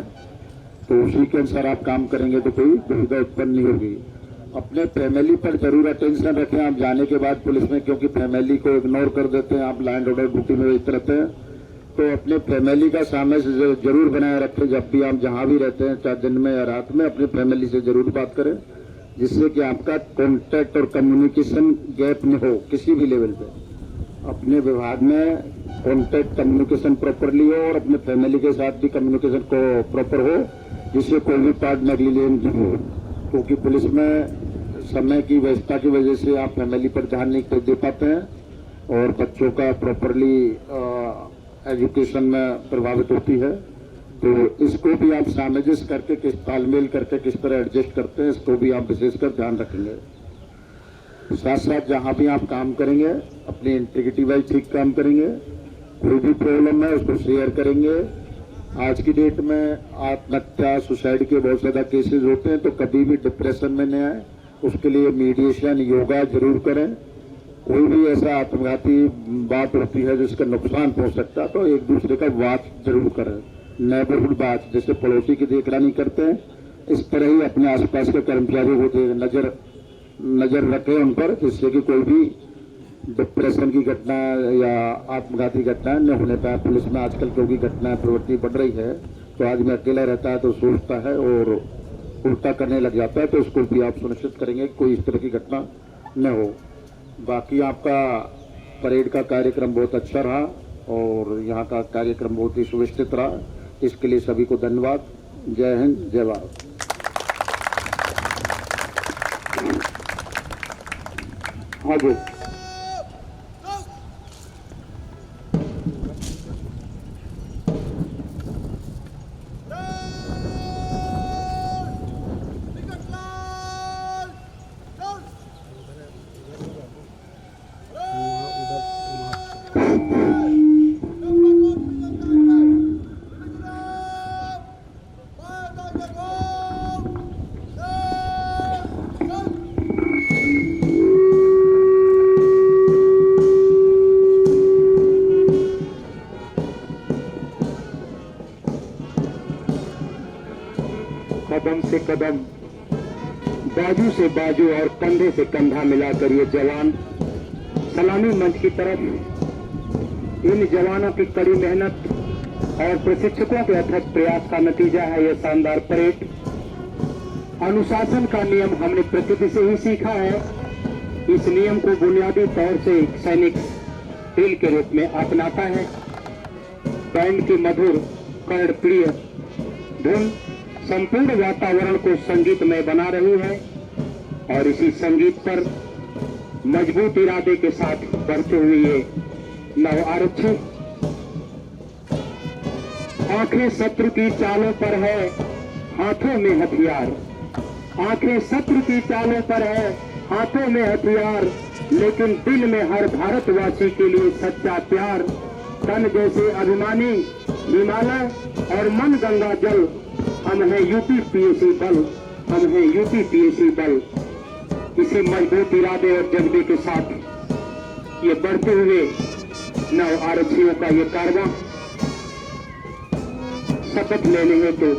तो उसी के अनुसार आप काम करेंगे तो कोई दुविधा उत्पन्न नहीं होगी। अपने फैमिली पर जरूर अटेंशन रखें आप जाने के बाद पुलिस में, क्योंकि फैमिली को इग्नोर कर देते हैं, आप लैंड ऑर्डर ड्यूटी में व्यस्त रहते हैं, तो अपने फैमिली का सामने से जरूर बनाए रखें। जब भी आप जहाँ भी रहते हैं, चाहे दिन में या रात में, अपनी फैमिली से जरूर बात करें, जिससे कि आपका कॉन्टैक्ट और कम्युनिकेशन गैप न हो किसी भी लेवल पे। अपने विभाग में कॉन्टैक्ट कम्युनिकेशन प्रॉपरली हो और अपने फैमिली के साथ भी कम्युनिकेशन को प्रॉपर हो, जिससे कोई भी पार्ट नेग्लिजेंट नहीं हो। क्योंकि पुलिस में समय की व्यवस्था की वजह से आप फैमिली पर ध्यान नहीं दे पाते हैं और बच्चों का प्रॉपरली एजुकेशन में प्रभावित होती है। तो इसको भी आप सामंजस्य करके, किस तालमेल करके किस तरह एडजस्ट करते हैं, इसको भी आप विशेषकर ध्यान रखेंगे। साथ साथ जहाँ भी आप काम करेंगे अपनी इंटीग्रिटी वाइज ठीक काम करेंगे। कोई भी प्रॉब्लम है उसको शेयर करेंगे। आज की डेट में आत्महत्या, सुसाइड के बहुत ज़्यादा केसेस होते हैं, तो कभी भी डिप्रेशन में नहीं आए, उसके लिए मीडिएशन, योगा जरूर करें। कोई भी ऐसा आत्मघाती बात होती है जिसका नुकसान पहुंच सकता है, तो एक दूसरे का वाच जरूर करें। नेबरहुड वाच, जैसे पड़ोसी की देखरानी करते हैं, इस तरह ही अपने आसपास के कर्मचारियों को नजर रखें उन पर, जिससे कि कोई भी डिप्रेशन की घटना या आत्मघाती घटना न होने पाए। पुलिस में आजकल क्योंकि घटनाएं प्रवृत्ति बढ़ रही है, तो आदमी अकेला रहता है तो सोचता है और उल्टा करने लग जाता है, तो उसको भी आप सुनिश्चित करेंगे कि कोई इस तरह की घटना न हो। बाकी आपका परेड का कार्यक्रम बहुत अच्छा रहा और यहाँ का कार्यक्रम बहुत ही सुव्यवस्थित रहा, इसके लिए सभी को धन्यवाद। जय हिंद, जय भारत। हाँ जी, कदम से कदम, बाजू से बाजू और कंधे से कंधा मिलाकर ये जवान सलामी मंच की तरफ, इन जवानों की कड़ी मेहनत और प्रशिक्षकों के अथक प्रयास का नतीजा है यह शानदार परेड। अनुशासन का नियम हमने प्रकृति से ही सीखा है। इस नियम को बुनियादी तौर से सैनिक ड्रिल के रूप में अपनाता है। बैंड की मधुर कर्णप्रिय धुन संपूर्ण वातावरण को संगीतमय बना रही है और इसी संगीत पर मजबूत इरादे के साथ बढ़ते हुए ये नव आरक्षी, आंखें शत्रु की चालों पर है, हाथों में हथियार। आंखें शत्रु की चालों पर है, हाथों में हथियार, लेकिन दिल में हर भारतवासी के लिए सच्चा प्यार। तन जैसे अभिमानी हिमालय और मन गंगा जल, हम हैं UPPSC बल, हम हैं UPPSC बल। इसी मजबूत इरादे और जज्बे के साथ ये बढ़ते हुए नव आरक्षियों का ये कारवां शपथ ले लेंगे तो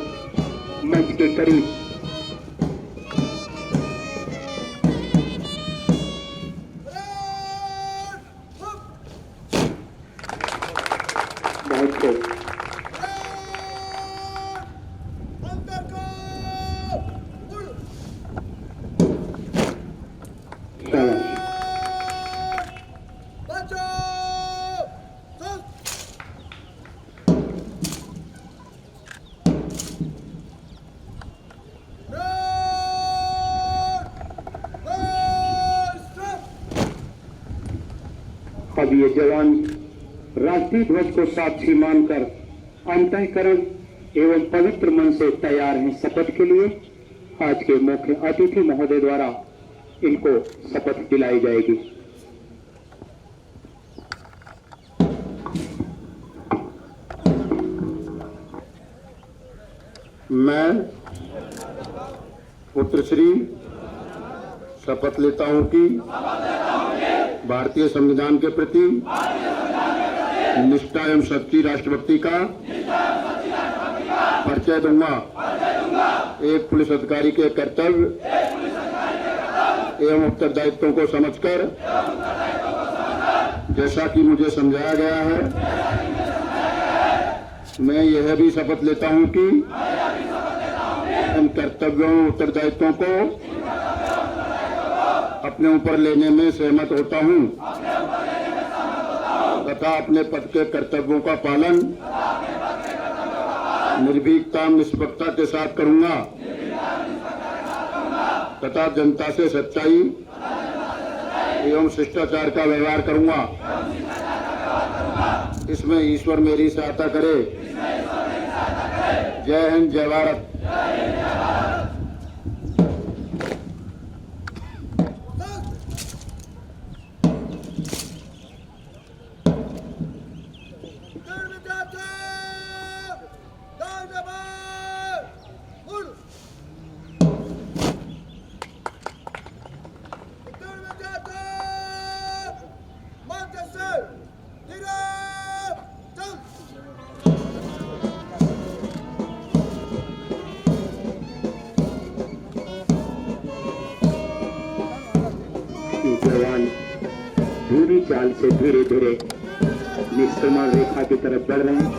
मंच के करीब अब ये जवान राष्ट्रीय ध्वज को साक्षी मानकर अंतःकरण एवं पवित्र मन से तैयार हैं शपथ के लिए। आज के मुख्य अतिथि महोदय द्वारा इनको शपथ दिलाई जाएगी। मैं पुत्र श्री शपथ लेता हूं कि भारतीय संविधान के प्रति निष्ठा एवं सच्ची राष्ट्रभक्ति का परिचय दूंगा। एक पुलिस अधिकारी के कर्तव्य एवं उत्तरदायित्वों को समझकर जैसा कि मुझे समझाया गया है, मैं यह भी शपथ लेता हूं कि इन कर्तव्यों और उत्तरदायित्वों को अपने ऊपर लेने में सहमत होता हूं तथा अपने पद के कर्तव्यों का पालन निर्भीकता निष्पक्षता के साथ करूंगा तथा जनता से सच्चाई एवं शिष्टाचार का व्यवहार करूंगा। इसमें ईश्वर मेरी सहायता करे। जय हिंद, जय भारत। जवान धीमी चाल से धीरे धीरे निष्क्रमण रेखा की तरफ बढ़ रहे हैं।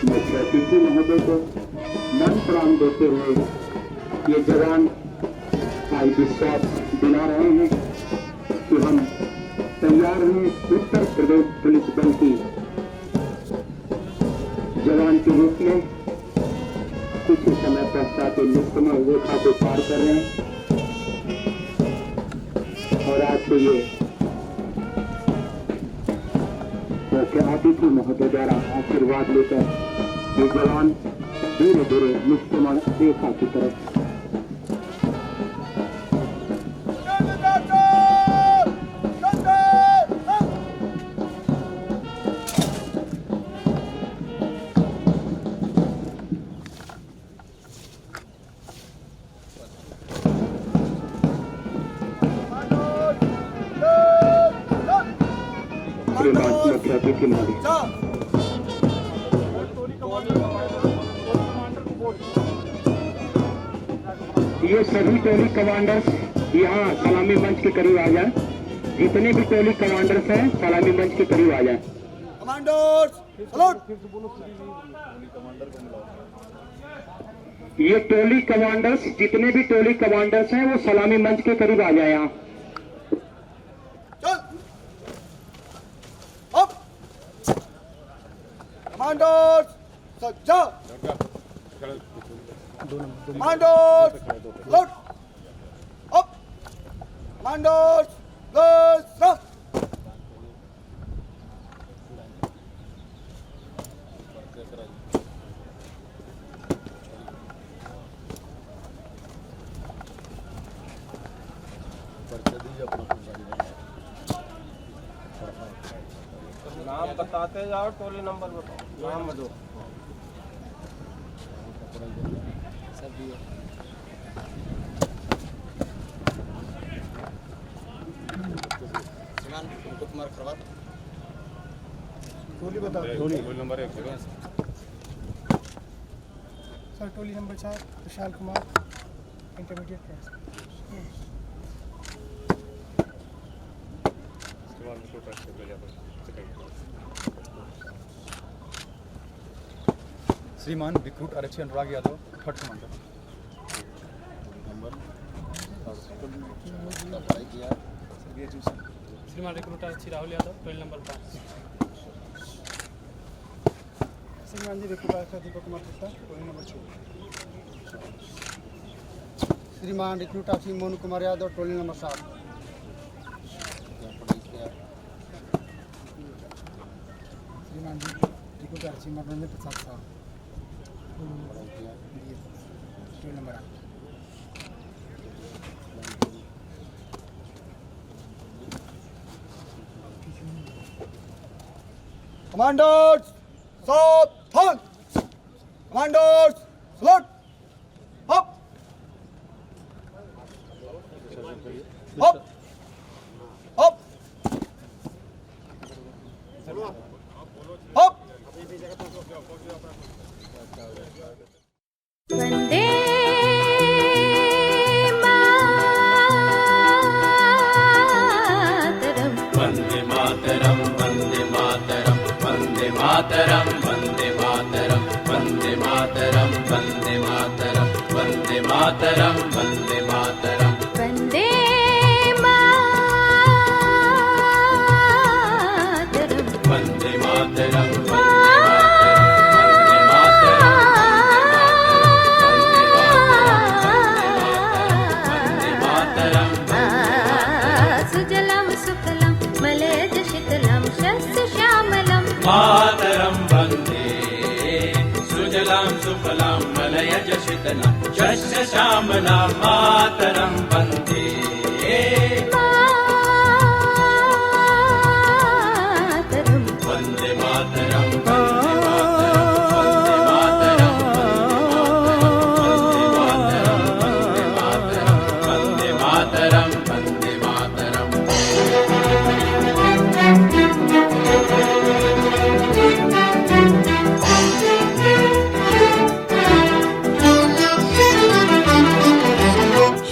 मुख्य अतिथि महोदय को मन प्राण देते हुए ये जवान आज विश्वास दिला रहे हैं कि हम तैयार हैं उत्तर प्रदेश पुलिस बल की जवान के रूप में। कुछ ही समय पश्चात निष्क्रमण रेखा को पार कर रहे हैं और आज से ये मुख्य अतिथि महोदय द्वारा आशीर्वाद लेकर ये जवान धीरे धीरे निष्क्रमण रेखा की तरफ मुख्य अतिथि महोदय। ये सभी टोली कमांडर्स यहाँ सलामी मंच के करीब आ जाए। जितने भी टोली कमांडर्स हैं सलामी मंच के करीब आ जाए। Commanders salute. ये टोली कमांडर्स जितने भी टोली कमांडर्स हैं वो सलामी मंच के करीब आ जाए। यहाँ चल अप। कमांडर्स सज्जा। Commanders salute up. Commanders let's नाम बताते जाओ, टोली नंबर बताओ, नाम दो। कुमार खरवात। टोली बताओ। टोली नंबर 1 सर टोली number 4 Vishal Kumar intermediate class. श्रीमान रिक्रूट आरक्षी अनुराग यादव, 3rd कमांडर। श्रीमान रिक्रूट आरक्षी राहुल यादव, 12 नंबर 5। श्रीमान जी रिक्रूट आरक्षी दीपक कुमार गुप्ता टोली नंबर 6। श्रीमान रिक्रूट आरक्षी मोनू कुमार यादव टोली नंबर 7। श्रीमान जी रिक्रूट आरक्षी मनोरंजन प्रसाद साहब टोली नंबर 8। Commanders, सावधान! Commanders, salute! Up! Up! Up! Up! Vande Mataram वन्दे मातरं वन्दे मातरं वन्दे मातरं वन्दे मातरं वन्दे मातरं वन्दे मातरं वन्दे मातरं वंदे मातरम वन्दे मातरं सुजलां सुफलां मलयज शीतलां शस्य श्यामलां मातरं वन्दे सुजलां सुफलां मलयज शीतलां शस्य श्यामलां मातरं वन्दे मातरम वन्दे मातरं वन्दे मातरं वन्दे मातरं वन्दे मातरं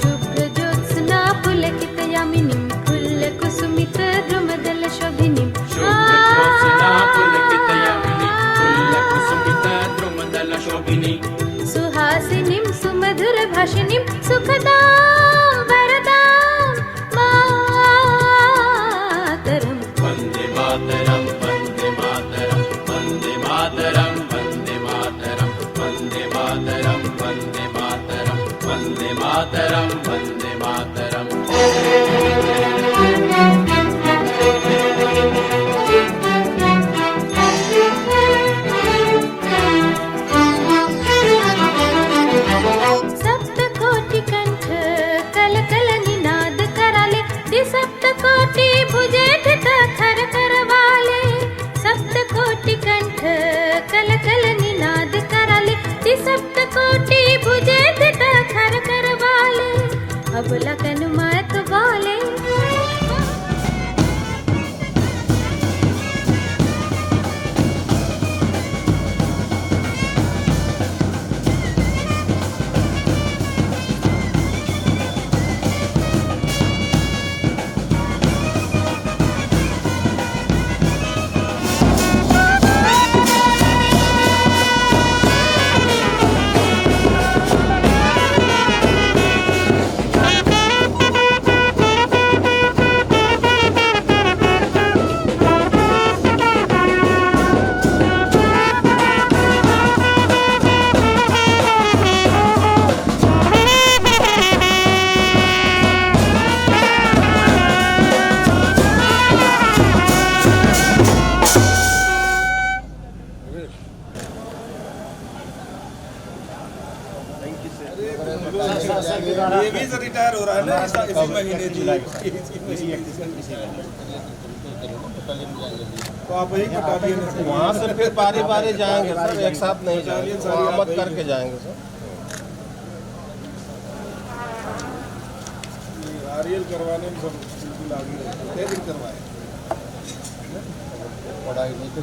शुभ्र ज्योत्स्ना पुलकितयामिनीं फुल्लकुसुमित द्रुमदल शोभिनीं शोभिनी सुहासिनीं सुमधुर भाषिणीं सुखदां वरदां मातरं वन्दे मातरं वन्दे मातरं वन्दे मातरं वन्दे मातरं वन्दे मातरं वन्दे मातरं वन्दे मातरं वन्दे मातरं सप्तकोटि कंठ कल कल निनाद कराले सप्तकोटि भुजे धित खर करवाले सप्तकोटि कंठ कल कल निनाद कराले सप्तकोटि भुजे धित खर करवाले अब लगन मत वाले ये भी रिटायर हो रहा है ना इसी महीने तो आप वही बटालियन वहाँ से फिर बारी बारी जाएंगे सर, एक साथ नहीं जाएंगे, मत करके जाएंगे सर। आरएल करवाने में सब बिल्कुल आगे रहते हैं, करवाए पढ़ाई नहीं तो